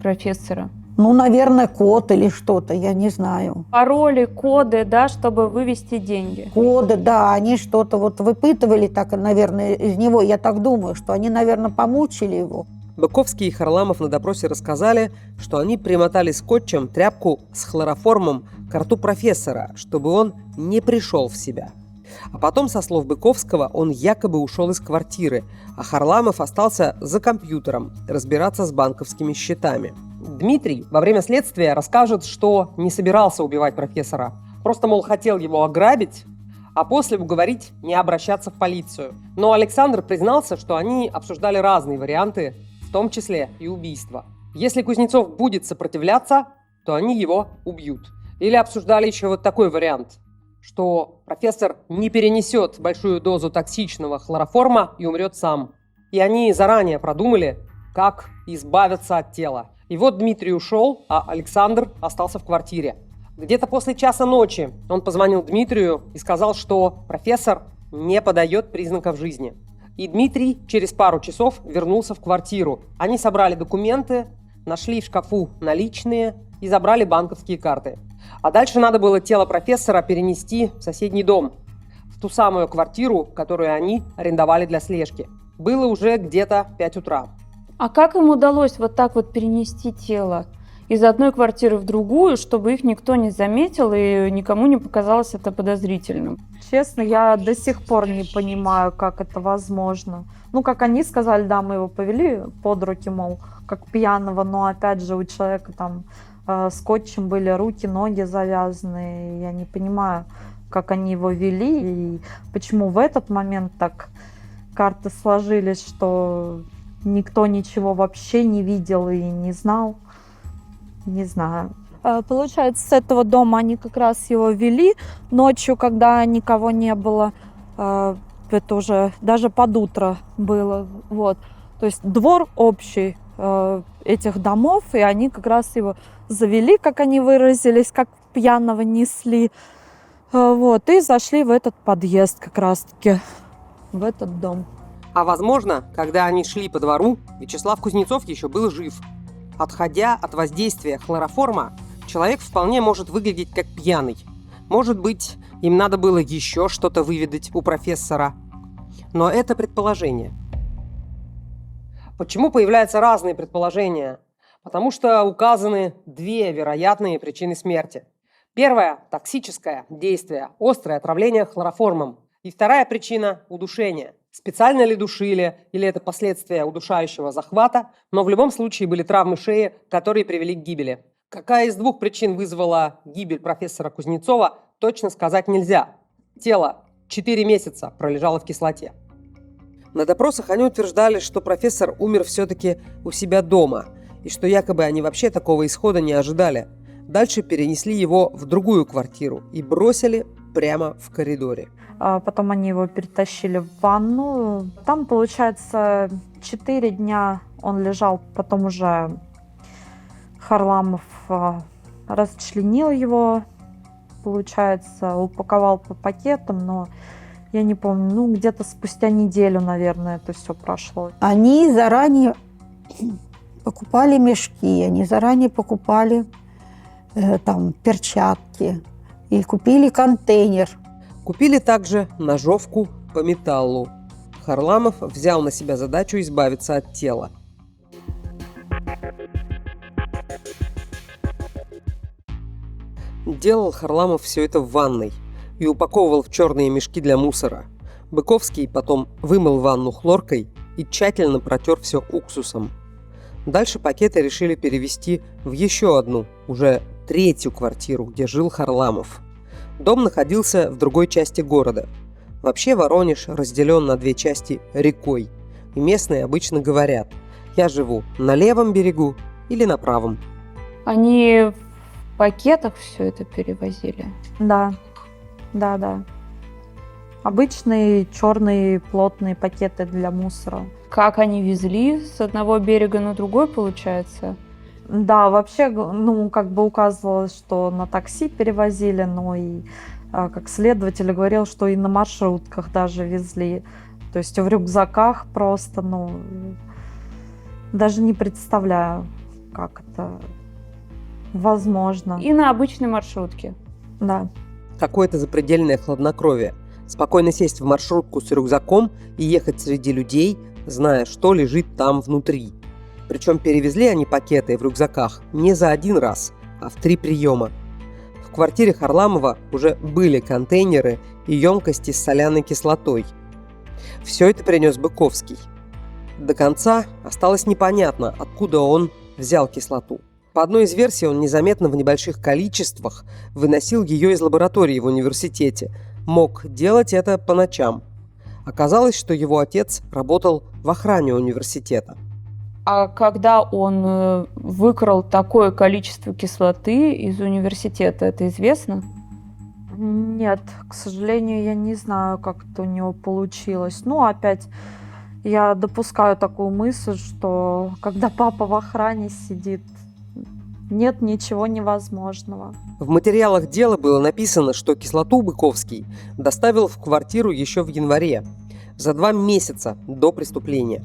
профессора? Ну, наверное, код или что-то, я не знаю. Пароли, коды, да, чтобы вывести деньги. Коды, да, они что-то вот выпытывали, так, наверное, из него. Я так думаю, что они, наверное, помучили его. Быковский и Харламов на допросе рассказали, что они примотали скотчем тряпку с хлороформом к рту профессора, чтобы он не пришел в себя. А потом, со слов Быковского, он якобы ушел из квартиры, а Харламов остался за компьютером разбираться с банковскими счетами. Дмитрий во время следствия расскажет, что не собирался убивать профессора. Просто, мол, хотел его ограбить, а после уговорить не обращаться в полицию. Но Александр признался, что они обсуждали разные варианты, в том числе и убийство. Если Кузнецов будет сопротивляться, то они его убьют. Или обсуждали еще вот такой вариант, что профессор не перенесет большую дозу токсичного хлороформа и умрет сам. И они заранее продумали, как избавиться от тела. И вот Дмитрий ушел, а Александр остался в квартире. Где-то после часа ночи он позвонил Дмитрию и сказал, что профессор не подает признаков жизни. И Дмитрий через пару часов вернулся в квартиру. Они собрали документы, нашли в шкафу наличные и забрали банковские карты. А дальше надо было тело профессора перенести в соседний дом, в ту самую квартиру, которую они арендовали для слежки. Было уже где-то 5 утра. А как им удалось вот так вот перенести тело из одной квартиры в другую, чтобы их никто не заметил и никому не показалось это подозрительным? Честно, я до сих пор не понимаю, как это возможно. Ну, как они сказали, да, мы его повели под руки, мол, как пьяного, но опять же у человека там скотчем были руки, ноги завязаны. Я не понимаю, как они его вели и почему в этот момент так карты сложились, что никто ничего вообще не видел и не знал. Не знаю. Получается, с этого дома они как раз его вели ночью, когда никого не было. Это уже даже под утро было. Вот. То есть двор общий этих домов, и они как раз его завели, как они выразились, как пьяного несли. Вот. И зашли в этот подъезд как раз-таки, в этот дом. А возможно, когда они шли по двору, Вячеслав Кузнецов еще был жив. Отходя от воздействия хлороформа, человек вполне может выглядеть как пьяный. Может быть, им надо было еще что-то выведать у профессора. Но это предположение. Почему появляются разные предположения? Потому что указаны две вероятные причины смерти. Первая – токсическое действие, острое отравление хлороформом. И вторая причина – удушение. Специально ли душили, или это последствия удушающего захвата, но в любом случае были травмы шеи, которые привели к гибели. Какая из двух причин вызвала гибель профессора Кузнецова, точно сказать нельзя. Тело 4 месяца пролежало в кислоте. На допросах они утверждали, что профессор умер все-таки у себя дома, и что якобы они вообще такого исхода не ожидали. Дальше перенесли его в другую квартиру и бросили прямо в коридоре. Потом они его перетащили в ванну. Там, получается, 4 дня он лежал. Потом уже Харламов расчленил его, получается, упаковал по пакетам, но я не помню, ну где-то спустя неделю, наверное, это все прошло. Они заранее покупали мешки, они заранее покупали там перчатки и купили контейнер. Купили также ножовку по металлу. Харламов взял на себя задачу избавиться от тела. Делал Харламов все это в ванной и упаковывал в черные мешки для мусора. Быковский потом вымыл ванну хлоркой и тщательно протер все уксусом. Дальше пакеты решили перевезти в еще одну, уже 3-ю квартиру, где жил Харламов. Дом находился в другой части города. Вообще Воронеж разделен на 2 части рекой. И местные обычно говорят: я живу на левом берегу или на правом. Они в пакетах все это перевозили? Да. Обычные черные плотные пакеты для мусора. Как они везли с одного берега на другой, получается? Да, вообще, ну, как бы указывалось, что на такси перевозили, но и как следователь говорил, что и на маршрутках даже везли. То есть в рюкзаках просто, ну, даже не представляю, как это возможно. И на обычной маршрутке? Да. Какое-то запредельное хладнокровие. Спокойно сесть в маршрутку с рюкзаком и ехать среди людей, зная, что лежит там внутри. Причем перевезли они пакеты в рюкзаках не за 1 раз, а в 3 приема. В квартире Харламова уже были контейнеры и емкости с соляной кислотой. Все это принес Быковский. До конца осталось непонятно, откуда он взял кислоту. По одной из версий, он незаметно в небольших количествах выносил ее из лаборатории в университете. Мог делать это по ночам. Оказалось, что его отец работал в охране университета. А когда он выкрал такое количество кислоты из университета, это известно? Нет, к сожалению, я не знаю, как это у него получилось. Ну, опять, я допускаю такую мысль, что когда папа в охране сидит, нет ничего невозможного. В материалах дела было написано, что кислоту Быковский доставил в квартиру еще в январе. за 2 месяца до преступления.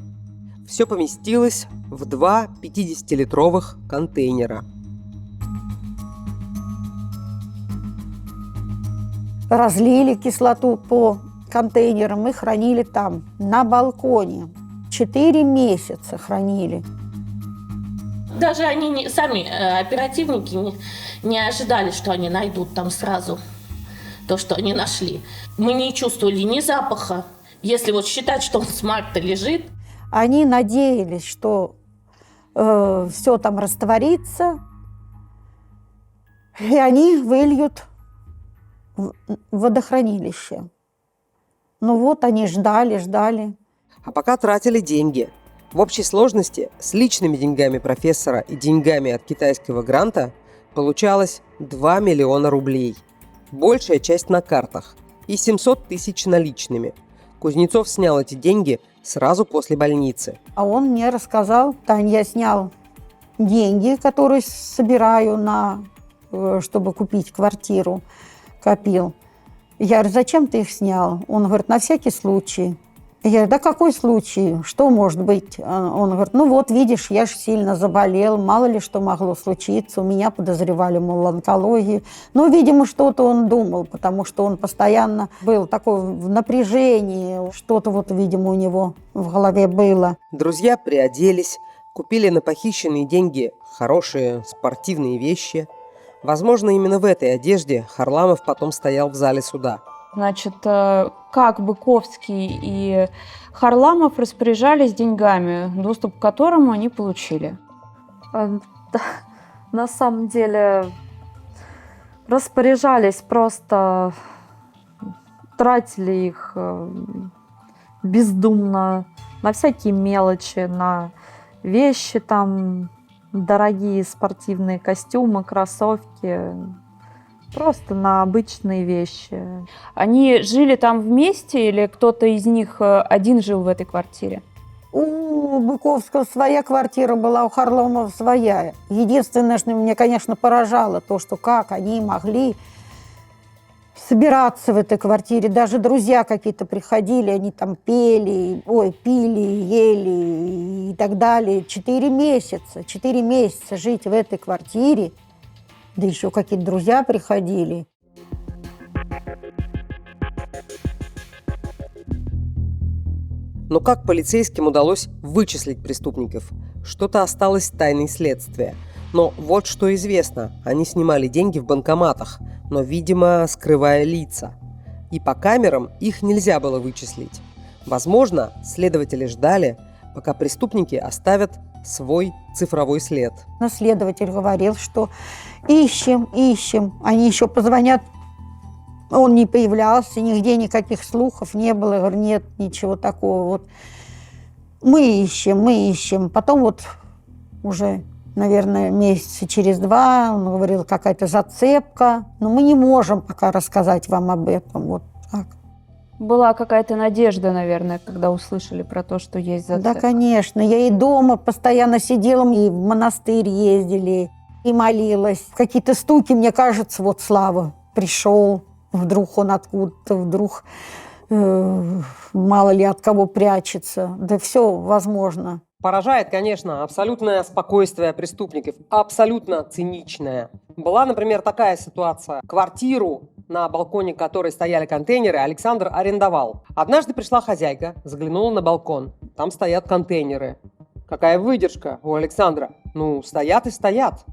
Все поместилось в 2 50-литровых контейнера. Разлили кислоту по контейнерам и хранили там, на балконе. 4 месяца хранили. Даже они сами, оперативники, не ожидали, что они найдут там сразу то, что они нашли. Мы не чувствовали ни запаха. Если вот считать, что он с марта лежит. Они надеялись, что все там растворится, и они выльют в водохранилище. Ну вот они ждали. А пока тратили деньги. В общей сложности с личными деньгами профессора и деньгами от китайского гранта получалось 2 миллиона рублей. Большая часть на картах и 700 тысяч наличными. Кузнецов снял эти деньги сразу после больницы. А он мне рассказал: Тань, я снял деньги, которые собираю чтобы купить квартиру, копил. Я говорю: зачем ты их снял? Он говорит: на всякий случай. Я говорю: да какой случай? Что может быть? Он говорит: ну вот, видишь, я же сильно заболел, мало ли что могло случиться. У меня подозревали, мол, онкологию. Ну, видимо, что-то он думал, потому что он постоянно был такой в напряжении. Что-то вот, видимо, у него в голове было. Друзья приоделись, купили на похищенные деньги хорошие спортивные вещи. Возможно, именно в этой одежде Харламов потом стоял в зале суда. Значит, как Быковский и Харламов распоряжались деньгами, доступ к которым они получили? На самом деле распоряжались, просто тратили их бездумно на всякие мелочи, на вещи, там дорогие спортивные костюмы, кроссовки. Просто на обычные вещи. Они жили там вместе или кто-то из них один жил в этой квартире? У Быковского своя квартира была, у Харламова своя. Единственное, что меня, конечно, поражало, то, что как они могли собираться в этой квартире. Даже друзья какие-то приходили, они там пили, ели и так далее. 4 месяца жить в этой квартире. Да еще какие-то друзья приходили. Но как полицейским удалось вычислить преступников? Что-то осталось тайной следствия. Но вот что известно. Они снимали деньги в банкоматах, но, видимо, скрывая лица. И по камерам их нельзя было вычислить. Возможно, следователи ждали, пока преступники оставят свой цифровой след. Но следователь говорил, что ищем. Они еще позвонят. Он не появлялся, нигде никаких слухов не было. Я говорю: нет, ничего такого. Вот мы ищем. Потом вот уже, наверное, месяца через 2 он говорил: какая-то зацепка. Но мы не можем пока рассказать вам об этом. Вот так. Была какая-то надежда, наверное, когда услышали про то, что есть зацепка. Да, конечно. Я и дома постоянно сидела, и в монастырь ездили, и молилась. Какие-то стуки, мне кажется, вот Слава пришел, вдруг он откуда-то, вдруг мало ли от кого прячется. Да все возможно. Поражает, конечно, абсолютное спокойствие преступников, абсолютно циничное. Была, например, такая ситуация. Квартиру, на балконе которой стояли контейнеры, Александр арендовал. Однажды пришла хозяйка, заглянула на балкон. Там стоят контейнеры. Какая выдержка у Александра. Ну, стоят и стоят.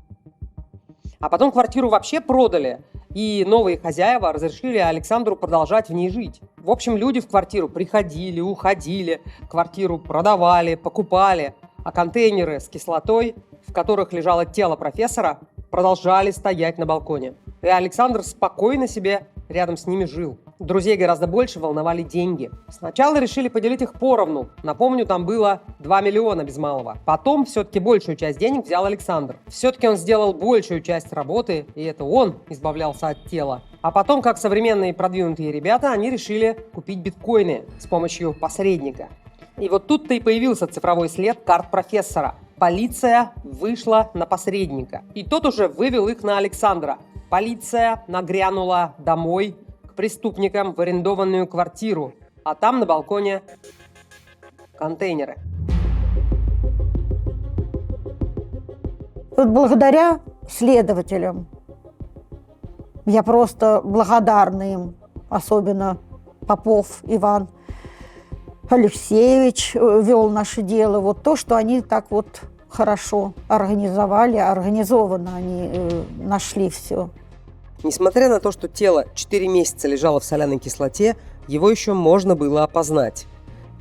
А потом квартиру вообще продали. И новые хозяева разрешили Александру продолжать в ней жить. В общем, люди в квартиру приходили, уходили, квартиру продавали, покупали, а контейнеры с кислотой, в которых лежало тело профессора, продолжали стоять на балконе. И Александр спокойно себе рядом с ними жил. Друзей гораздо больше волновали деньги. Сначала решили поделить их поровну. Напомню, там было 2 миллиона без малого. Потом все-таки большую часть денег взял Александр. Все-таки он сделал большую часть работы, и это он избавлялся от тела. А потом, как современные продвинутые ребята, они решили купить биткоины с помощью посредника. И вот тут-то и появился цифровой след карт профессора. Полиция вышла на посредника. И тот уже вывел их на Александра. Полиция нагрянула домой к преступникам в арендованную квартиру. А там на балконе контейнеры. Вот благодаря следователям, я просто благодарна им, особенно Попов Иван Алексеевич вел наше дело. Вот то, что они так вот хорошо организовали, организованно они нашли все. Несмотря на то, что тело 4 месяца лежало в соляной кислоте, его еще можно было опознать.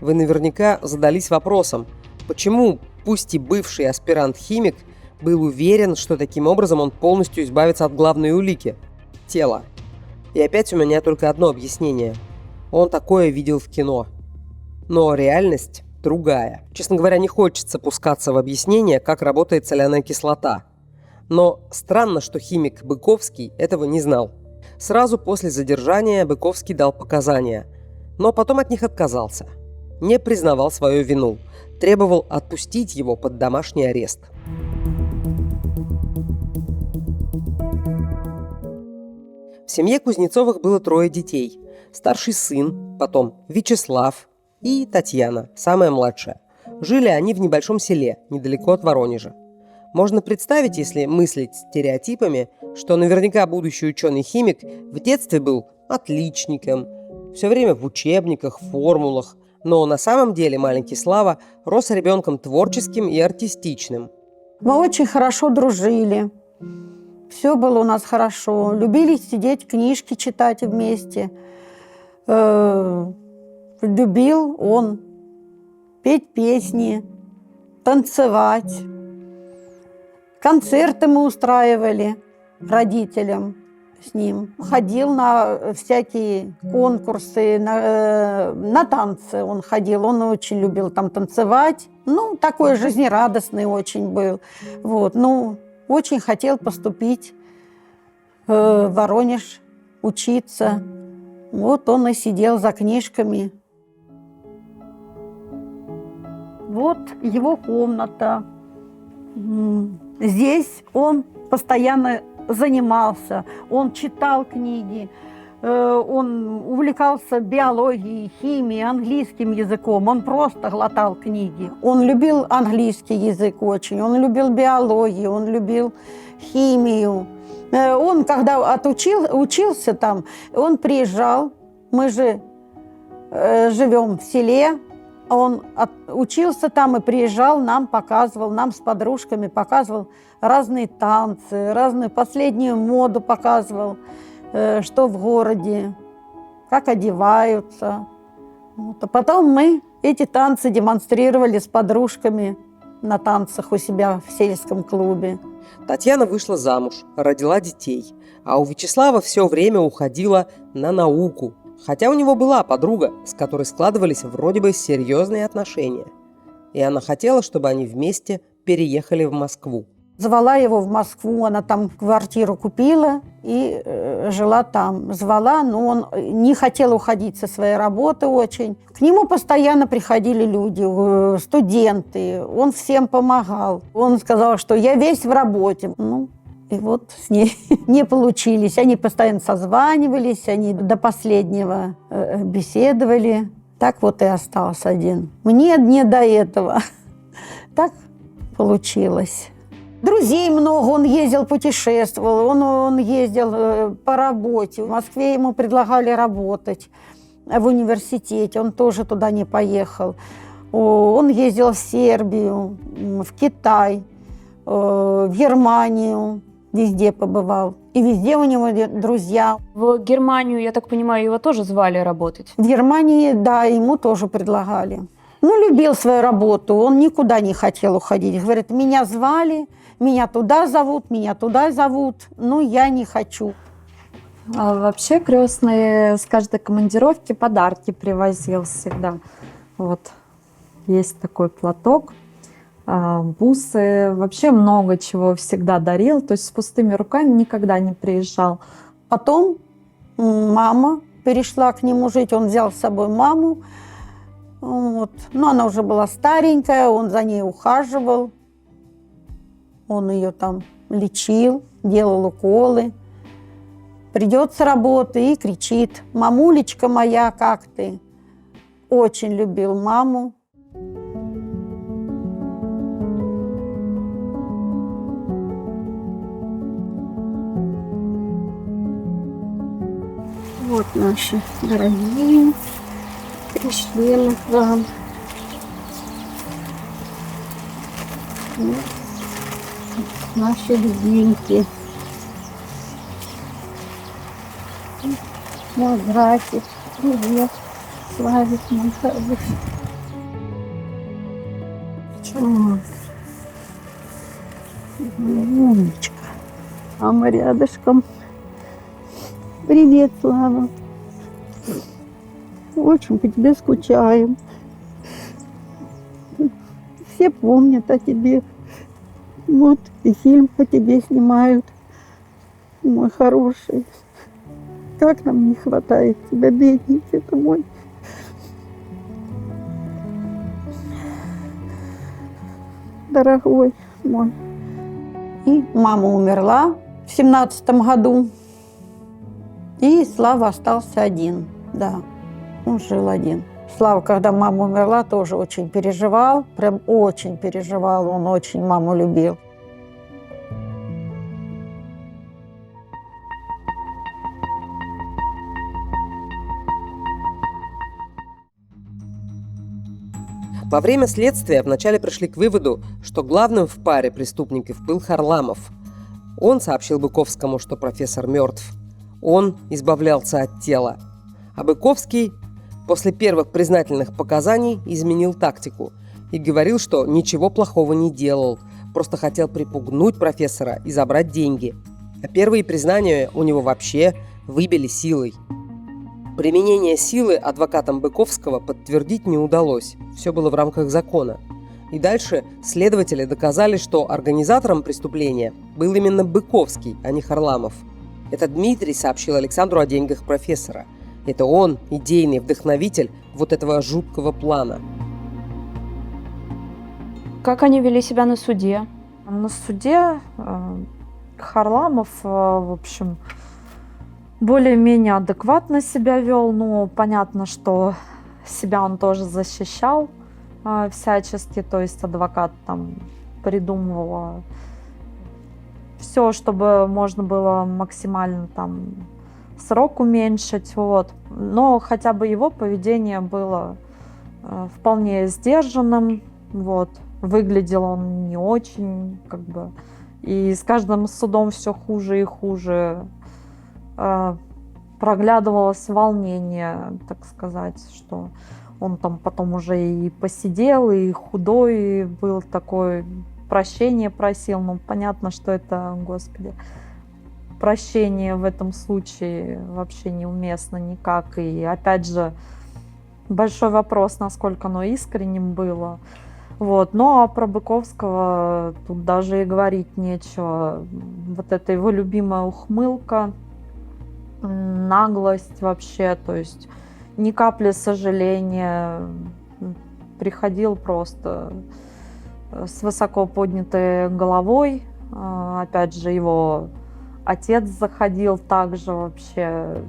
Вы наверняка задались вопросом, почему, пусть и бывший аспирант-химик, был уверен, что таким образом он полностью избавится от главной улики – тела. И опять у меня только одно объяснение. Он такое видел в кино. Но реальность другая. Честно говоря, не хочется пускаться в объяснение, как работает соляная кислота. Но странно, что химик Быковский этого не знал. Сразу после задержания Быковский дал показания, но потом от них отказался. Не признавал свою вину, требовал отпустить его под домашний арест. В семье Кузнецовых было 3 детей. Старший сын, потом Вячеслав и Татьяна, самая младшая. Жили они в небольшом селе, недалеко от Воронежа. Можно представить, если мыслить стереотипами, что наверняка будущий ученый-химик в детстве был отличником, все время в учебниках, формулах, но на самом деле маленький Слава рос ребенком творческим и артистичным. Мы очень хорошо дружили. Все было у нас хорошо. Любили сидеть, книжки читать вместе. Любил он петь песни, танцевать. Концерты мы устраивали родителям с ним. Ходил на всякие конкурсы, на танцы он ходил. Он очень любил там танцевать. Ну, такой жизнерадостный очень был. Вот, ну, очень хотел поступить в Воронеж, учиться. Вот он и сидел за книжками. Вот его комната. Здесь он постоянно занимался, он читал книги, он увлекался биологией, химией, английским языком, он просто глотал книги. Он любил английский язык очень, он любил биологию, он любил химию. Он, когда учился там, он приезжал, мы же живем в селе, он учился там и приезжал, нам показывал, нам с подружками показывал разные танцы, разную последнюю моду показывал, что в городе, как одеваются. Вот. А потом мы эти танцы демонстрировали с подружками на танцах у себя в сельском клубе. Татьяна вышла замуж, родила детей, а у Вячеслава все время уходило на науку. Хотя у него была подруга, с которой складывались вроде бы серьезные отношения. И она хотела, чтобы они вместе переехали в Москву. Звала его в Москву, она там квартиру купила и жила там. Звала, но он не хотел уходить со своей работы очень. К нему постоянно приходили люди, студенты, он всем помогал. Он сказал, что я весь в работе. Ну, и вот с ней не получились. Они постоянно созванивались, они до последнего беседовали. Так вот и остался один. Мне не до этого. Так получилось. Друзей много, он ездил, путешествовал, он ездил по работе. В Москве ему предлагали работать в университете, он тоже туда не поехал. Он ездил в Сербию, в Китай, в Германию, везде побывал. И везде у него друзья. В Германию, я так понимаю, его тоже звали работать? В Германии, да, ему тоже предлагали. Ну, любил свою работу, он никуда не хотел уходить. Говорит, меня звали, меня туда зовут, но я не хочу. А вообще крестный с каждой командировки подарки привозил всегда. Вот есть такой платок, бусы, вообще много чего всегда дарил. То есть с пустыми руками никогда не приезжал. Потом мама перешла к нему жить, он взял с собой маму. Вот. Но она уже была старенькая, он за ней ухаживал. Он ее там лечил, делал уколы. Придет с работы и кричит: «Мамулечка моя, как ты?» очень любил маму. Вот наши дорогие пришли мы к вам. Вот наши любимки. Мой братик, привет, Славик мой хороший. Умничка. А мы рядышком. Привет, Слава. Очень по тебе скучаем. Все помнят о тебе. Вот и фильм по тебе снимают. Мой хороший. Как нам не хватает тебя, бедненький ты мой. Дорогой мой. И мама умерла в 17-м году. И Слава остался один, да, он жил один. Слава, когда мама умерла, тоже очень переживал, прям очень переживал, он очень маму любил. Во время следствия вначале пришли к выводу, что главным в паре преступников был Харламов. Он сообщил Быковскому, что профессор мертв. Он избавлялся от тела. А Быковский после первых признательных показаний изменил тактику и говорил, что ничего плохого не делал, просто хотел припугнуть профессора и забрать деньги. А первые признания у него вообще выбили силой. Применение силы адвокатам Быковского подтвердить не удалось, все было в рамках закона. И дальше следователи доказали, что организатором преступления был именно Быковский, а не Харламов. Это Дмитрий сообщил Александру о деньгах профессора. Это он, идейный вдохновитель вот этого жуткого плана. Как они вели себя на суде? На суде Харламов, в общем, более-менее адекватно себя вел. Ну, понятно, что себя он тоже защищал всячески. То есть адвокат там придумывал все, чтобы можно было максимально там срок уменьшить, вот. Но хотя бы его поведение было вполне сдержанным, вот. Выглядел он не очень, как бы, и с каждым судом все хуже и хуже. Проглядывалось волнение, так сказать, что он там потом уже и посидел, и худой, и был такой, прощение просил. Ну, понятно, что это, господи, прощение в этом случае вообще неуместно никак. И опять же, большой вопрос, насколько оно искренним было. Вот. Ну, а про Быковского тут даже и говорить нечего. Вот это его любимая ухмылка, наглость вообще, то есть ни капли сожаления. Приходил просто с высоко поднятой головой. Опять же, его отец заходил также вообще.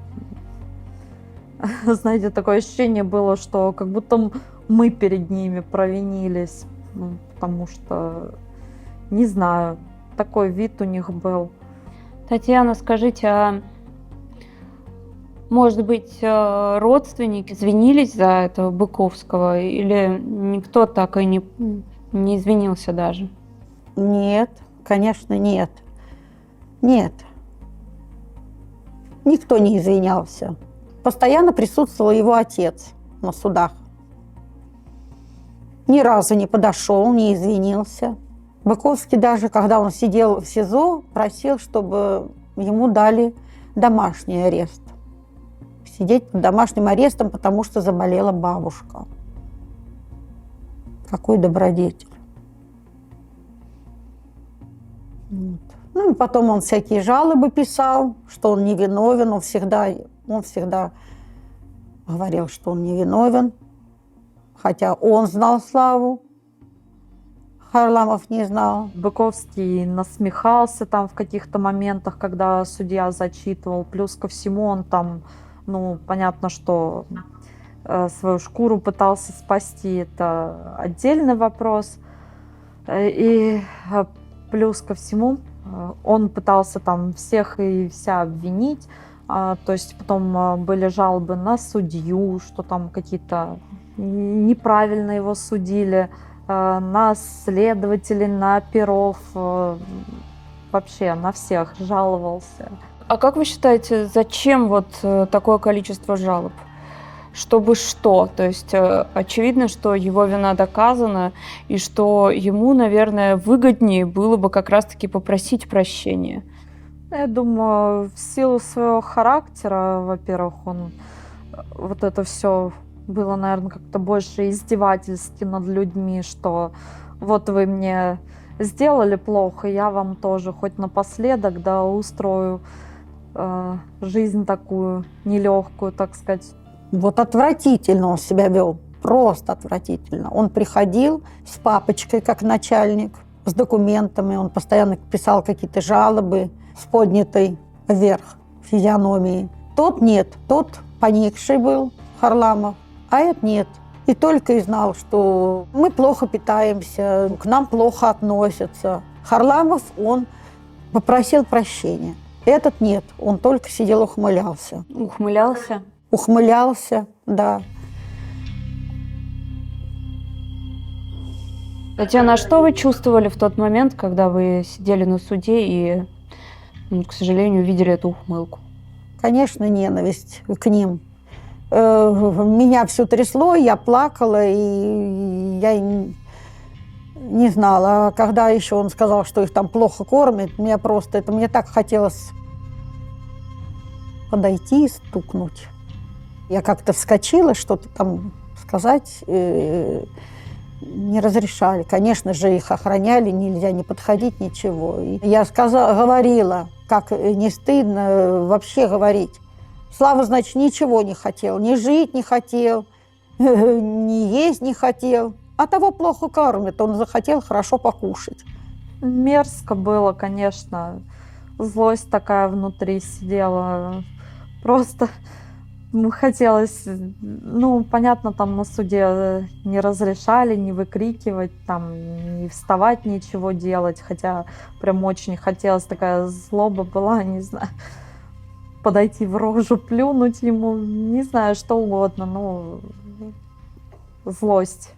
Знаете, такое ощущение было, что как будто мы перед ними провинились, потому что, не знаю, такой вид у них был. Татьяна, скажите, а может быть, родственники извинились за этого Быковского, или никто так и не извинился даже? Нет, конечно, нет. Нет. Никто не извинялся. Постоянно присутствовал его отец на судах. Ни разу не подошел, не извинился. Быковский даже, когда он сидел в СИЗО, просил, чтобы ему дали домашний арест. Сидеть под домашним арестом, потому что заболела бабушка. Какой добродетель. Вот. Ну и потом он всякие жалобы писал, что он невиновен. Он всегда говорил, что он невиновен. Хотя он знал Славу, Харламов не знал. Быковский насмехался там в каких-то моментах, когда судья зачитывал. Плюс ко всему он там, ну, понятно, что свою шкуру пытался спасти, это отдельный вопрос. И плюс ко всему, он пытался там всех и вся обвинить. То есть потом были жалобы на судью, что там какие-то неправильно его судили, на следователей, на оперов, вообще на всех жаловался. А как вы считаете, зачем вот такое количество жалоб? Чтобы что? То есть очевидно, что его вина доказана, и что ему, наверное, выгоднее было бы как раз-таки попросить прощения. Я думаю, в силу своего характера, во-первых, он вот это все было, наверное, как-то больше издевательски над людьми, что вот вы мне сделали плохо, я вам тоже хоть напоследок, да, устрою жизнь такую нелегкую, так сказать. Вот отвратительно он себя вел, просто отвратительно. Он приходил с папочкой как начальник, с документами, он постоянно писал какие-то жалобы с поднятой вверх физиономией. Тот нет, тот поникший был, Харламов, а этот нет. И только и знал, что мы плохо питаемся, к нам плохо относятся. Харламов, он попросил прощения. Этот нет, он только сидел, ухмылялся. Ухмылялся? Ухмылялся, да. Татьяна, а что вы чувствовали в тот момент, когда вы сидели на суде и, к сожалению, видели эту ухмылку? Конечно, ненависть к ним. Меня все трясло, я плакала, и я не знала. А когда еще он сказал, что их там плохо кормят, мне так хотелось подойти и стукнуть. Я как-то вскочила, что-то там сказать не разрешали. Конечно же, их охраняли, нельзя не подходить, ничего. И я говорила, как не стыдно вообще говорить. Слава, значит, ничего не хотел, ни жить не хотел, ни есть не хотел. А того плохо кормят, он захотел хорошо покушать. Мерзко было, конечно. Злость такая внутри сидела. Просто хотелось, понятно, там на суде не разрешали не выкрикивать, там, не вставать, ничего делать. Хотя прям очень хотелось, такая злоба была, не знаю, подойти в рожу, плюнуть ему, не знаю, что угодно, злость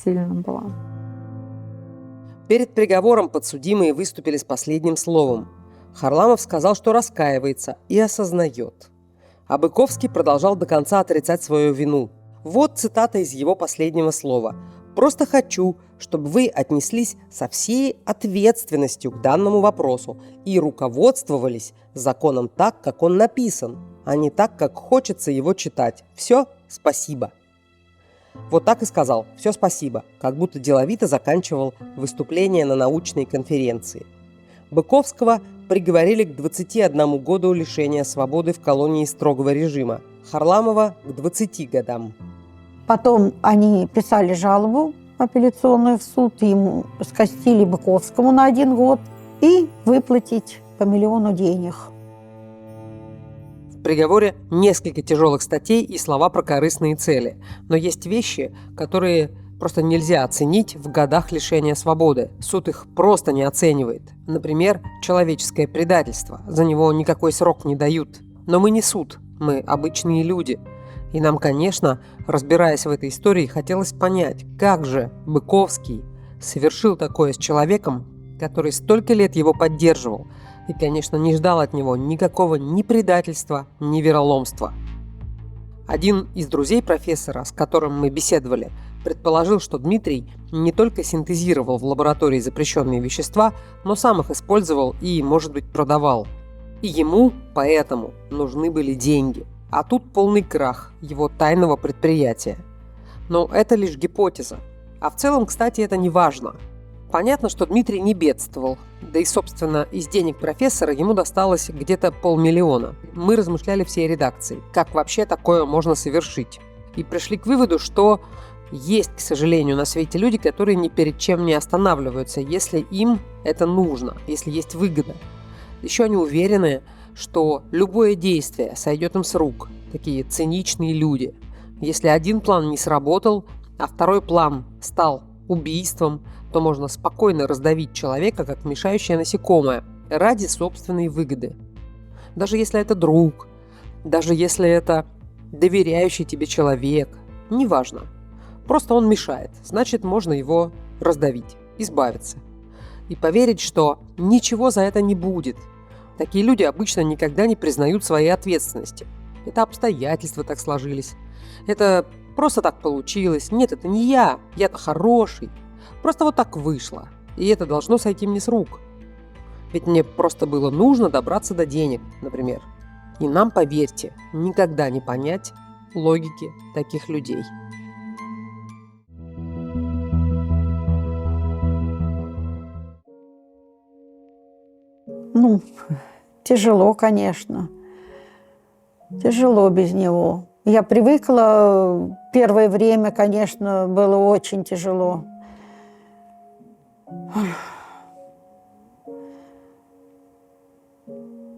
сильно была. Перед приговором подсудимые выступили с последним словом. Харламов сказал, что раскаивается и осознает. А Быковский продолжал до конца отрицать свою вину. Вот цитата из его последнего слова. «Просто хочу, чтобы вы отнеслись со всей ответственностью к данному вопросу и руководствовались законом так, как он написан, а не так, как хочется его читать. Все, спасибо». Вот так и сказал «все, спасибо», как будто деловито заканчивал выступление на научной конференции. Быковского приговорили к 21 году лишения свободы в колонии строгого режима, Харламова к 20 годам. Потом они писали жалобу апелляционную в суд, ему скостили Быковскому на 1 год и выплатить по 1 миллиону денег. В приговоре несколько тяжелых статей и слова про корыстные цели, но есть вещи, которые просто нельзя оценить в годах лишения свободы. Суд их просто не оценивает. Например, человеческое предательство. За него никакой срок не дают. Но мы не суд, мы обычные люди. И нам, конечно, разбираясь в этой истории, хотелось понять, как же Быковский совершил такое с человеком, который столько лет его поддерживал, и, конечно, не ждал от него никакого ни предательства, ни вероломства. Один из друзей профессора, с которым мы беседовали, предположил, что Дмитрий не только синтезировал в лаборатории запрещенные вещества, но сам их использовал и, может быть, продавал. И ему поэтому нужны были деньги. А тут полный крах его тайного предприятия. Но это лишь гипотеза. А в целом, кстати, это не важно. Понятно, что Дмитрий не бедствовал. Да и, собственно, из денег профессора ему досталось где-то 500 000. Мы размышляли всей редакцией, как вообще такое можно совершить. И пришли к выводу, что есть, к сожалению, на свете люди, которые ни перед чем не останавливаются, если им это нужно, если есть выгода. Еще они уверены, что любое действие сойдет им с рук. Такие циничные люди. Если один план не сработал, а второй план стал убийством, то можно спокойно раздавить человека, как мешающее насекомое, ради собственной выгоды. Даже если это друг, даже если это доверяющий тебе человек, неважно. Просто он мешает, значит, можно его раздавить, избавиться. И поверить, что ничего за это не будет. Такие люди обычно никогда не признают своей ответственности. Это обстоятельства так сложились. Это просто так получилось. Нет, это не я-то хороший. Просто вот так вышло. И это должно сойти мне с рук. Ведь мне просто было нужно добраться до денег, например. И нам, поверьте, никогда не понять логики таких людей. Ну, тяжело, конечно. Тяжело без него. Я привыкла. Первое время, конечно, было очень тяжело.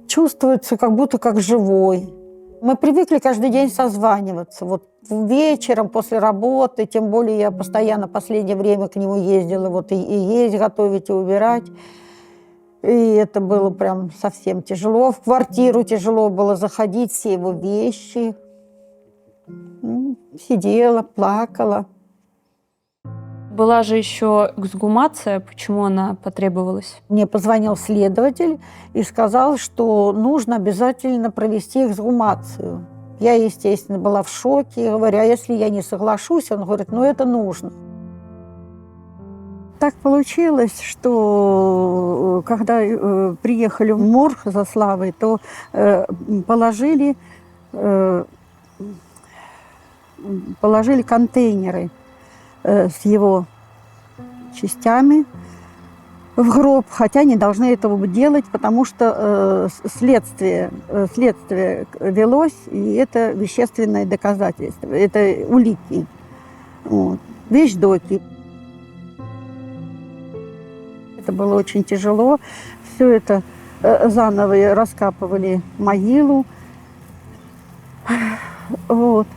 Чувствуется, как будто как живой. Мы привыкли каждый день созваниваться. Вот вечером после работы, тем более я постоянно в последнее время к нему ездила, вот и есть, готовить, и убирать. И это было прям совсем тяжело. В квартиру тяжело было заходить, все его вещи. Сидела, плакала. Была же еще эксгумация. Почему она потребовалась? Мне позвонил следователь и сказал, что нужно обязательно провести эксгумацию. Я, естественно, была в шоке. Говорю, а если я не соглашусь? Он говорит, ну это нужно. Так получилось, что когда приехали в морг за Славой, то положили контейнеры с его частями в гроб, хотя не должны этого делать, потому что следствие велось, и это вещественное доказательство, это улики, вот, вещдоки. Это было очень тяжело. Все это заново раскапывали могилу. Вот.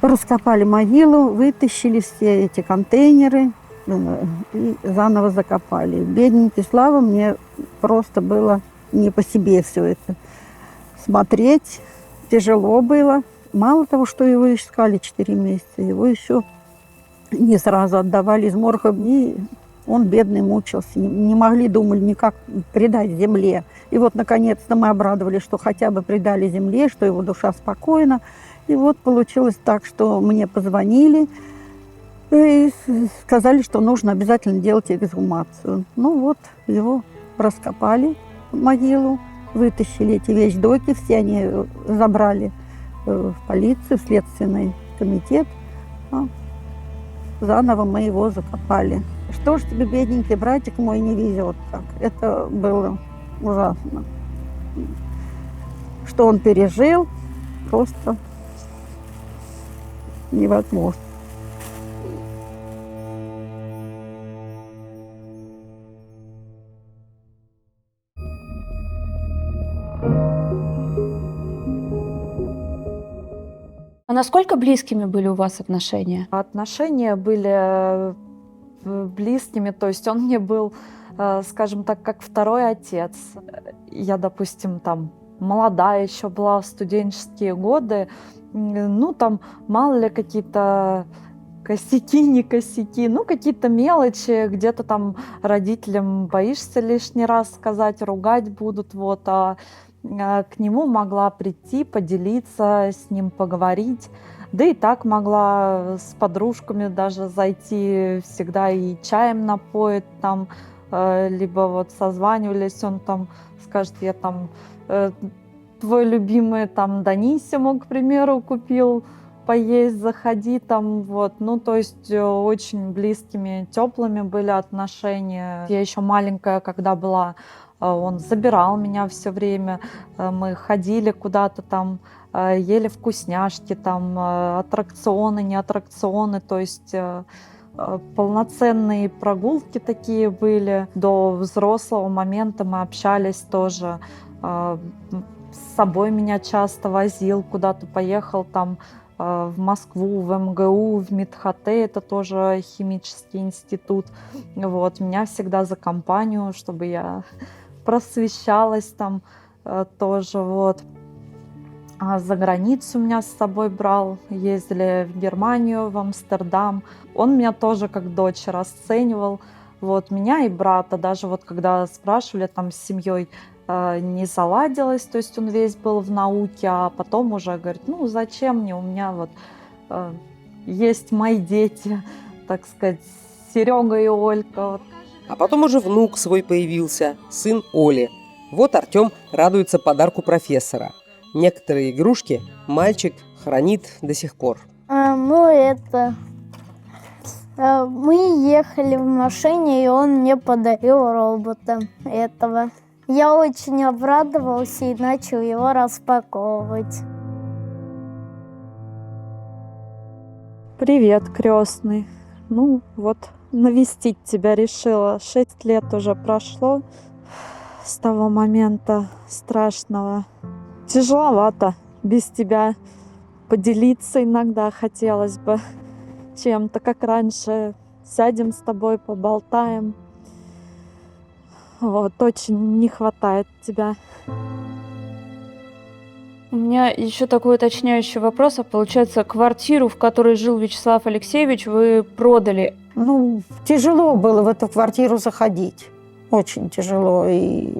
Раскопали могилу, вытащили все эти контейнеры и заново закопали. Бедненький Слава, мне просто было не по себе все это смотреть. Тяжело было. Мало того, что его искали 4 месяца, его еще не сразу отдавали из морга. И он, бедный, мучился. Не могли, думали, никак предать земле. И вот, наконец-то, мы обрадовались, что хотя бы предали земле, что его душа спокойна. И вот получилось так, что мне позвонили и сказали, что нужно обязательно делать эксгумацию. Ну вот, его раскопали, могилу, вытащили эти вещдоки, все они забрали в полицию, в следственный комитет. Заново мы его закопали. Что ж тебе, бедненький братик мой, не везет так? Это было ужасно. Что он пережил, просто невозможно. А насколько близкими были у вас отношения? Отношения были близкими, то есть он мне был, скажем так, как второй отец. Я, допустим, там молодая еще была, в студенческие годы, ну там мало ли какие-то косяки, не косяки, ну какие-то мелочи, где-то там родителям боишься лишний раз сказать, ругать будут, вот, а к нему могла прийти, поделиться, с ним поговорить. Да и так могла с подружками даже зайти, всегда и чаем напоить там, либо вот созванивались, он там скажет, я там твой любимый там Даниссимо, к примеру, купил поесть, заходи там, вот. Ну, то есть очень близкими, теплыми были отношения. Я еще маленькая, когда была, он забирал меня все время, мы ходили куда-то там, ели вкусняшки, там, аттракционы, не аттракционы, то есть полноценные прогулки такие были. До взрослого момента мы общались тоже. С собой меня часто возил, куда-то поехал, там в Москву, в МГУ, в МИДХТ, это тоже химический институт. Вот, меня всегда за компанию, чтобы я просвещалась там тоже, вот. А за границу меня с собой брал, ездили в Германию, в Амстердам. Он меня тоже как дочь расценивал, вот, меня и брата. Даже вот когда спрашивали там с семьей, не заладилось, то есть он весь был в науке, а потом уже говорит, ну зачем мне, у меня вот есть мои дети, так сказать, Серега и Олька. Вот. А потом уже внук свой появился, сын Оли. Вот Артем радуется подарку профессора. Некоторые игрушки мальчик хранит до сих пор. Мы ехали в машине, и он мне подарил робота этого. Я очень обрадовался и начал его распаковывать. Привет, крестный. Ну вот, навестить тебя решила. 6 лет уже прошло с того момента страшного. Тяжеловато без тебя поделиться иногда хотелось бы чем-то, как раньше. Сядем с тобой, поболтаем. Вот, очень не хватает тебя. У меня еще такой уточняющий вопрос. А получается, квартиру, в которой жил Вячеслав Алексеевич, вы продали? Ну, тяжело было в эту квартиру заходить. Очень тяжело. И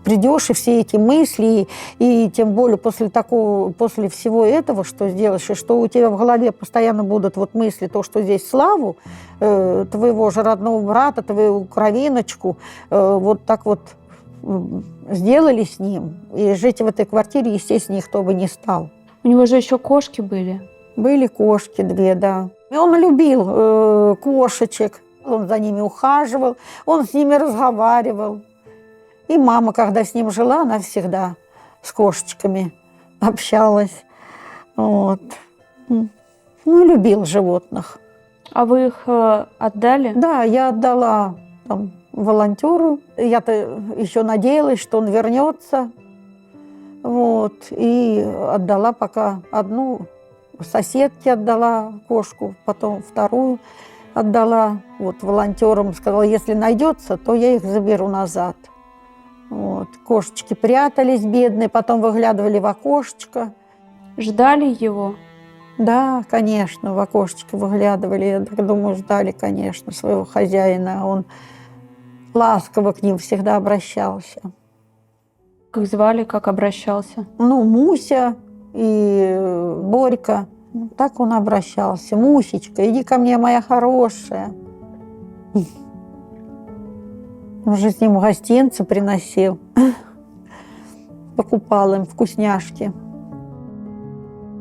придешь, и все эти мысли, и тем более после всего этого, что сделаешь, и что у тебя в голове постоянно будут вот мысли, то, что здесь Славу, твоего же родного брата, твою кровиночку, вот так вот сделали с ним. И жить в этой квартире, естественно, никто бы не стал. У него же еще кошки были. Были кошки 2, да. И он любил кошечек. Он за ними ухаживал, он с ними разговаривал. И мама, когда с ним жила, она всегда с кошечками общалась. Вот. Ну, любил животных. А вы их отдали? Да, я отдала там волонтеру. Я-то еще надеялась, что он вернется. Вот. И отдала пока одну соседке, отдала кошку, потом вторую отдала вот волонтерам, сказала, если найдется, то я их заберу назад. Вот. Кошечки прятались бедные, потом выглядывали в окошечко. Ждали его? Да, конечно, в окошечко выглядывали. Я так думаю, ждали, конечно, своего хозяина. Он ласково к ним всегда обращался. Как звали, как обращался? Ну, Муся и Борька. Так он обращался. Мусечка, иди ко мне, моя хорошая. Он же с ним гостинцы приносил. Покупал им вкусняшки.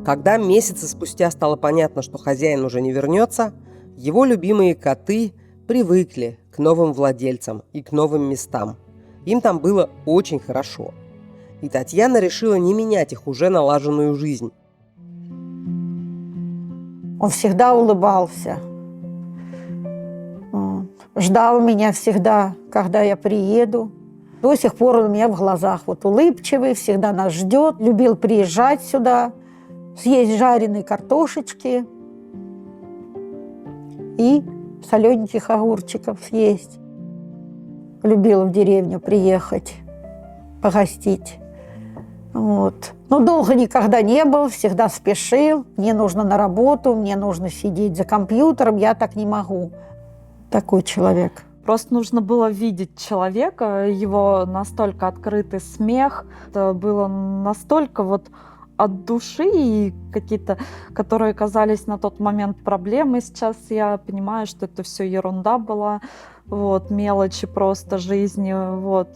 Когда месяцы спустя стало понятно, что хозяин уже не вернется, его любимые коты привыкли к новым владельцам и к новым местам. Им там было очень хорошо. И Татьяна решила не менять их уже налаженную жизнь. Он всегда улыбался. Вот. Ждал меня всегда, когда я приеду. До сих пор он у меня в глазах вот улыбчивый, всегда нас ждет. Любил приезжать сюда, съесть жареные картошечки и солененьких огурчиков съесть. Любил в деревню приехать, погостить. Вот. Но долго никогда не был, всегда спешил. Мне нужно на работу, мне нужно сидеть за компьютером, я так не могу. Такой человек. Просто нужно было видеть человека, его настолько открытый смех. Это было настолько вот от души, и какие-то, которые казались на тот момент проблемой. Сейчас я понимаю, что это все ерунда была, вот, мелочи просто жизни, вот.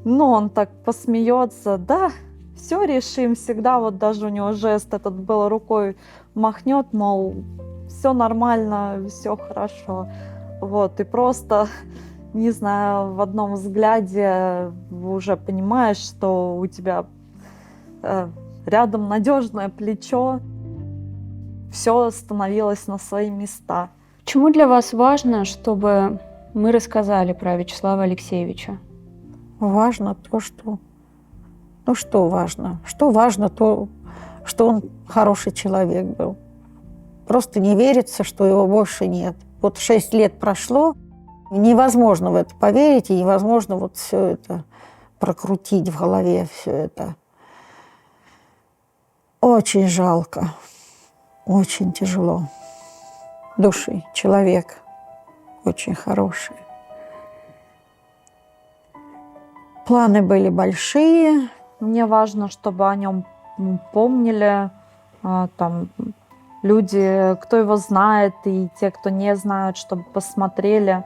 Ну, он так посмеется, да, все решим, всегда, вот даже у него жест этот был, рукой махнет, мол, все нормально, все хорошо. Вот, и просто, не знаю, в одном взгляде уже понимаешь, что у тебя рядом надежное плечо, все становилось на свои места. Почему для вас важно, чтобы мы рассказали про Вячеслава Алексеевича? Важно то, что... Ну, что важно? Что важно то, что он хороший человек был. Просто не верится, что его больше нет. Вот 6 лет прошло, невозможно в это поверить, и невозможно вот все это прокрутить в голове, все это. Очень жалко, очень тяжело. Души, человек очень хороший. Планы были большие. Мне важно, чтобы о нем помнили там люди, кто его знает, и те, кто не знает, чтобы посмотрели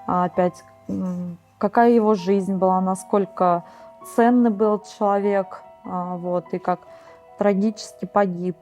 опять, какая его жизнь была, насколько ценный был человек, вот, и как трагически погиб.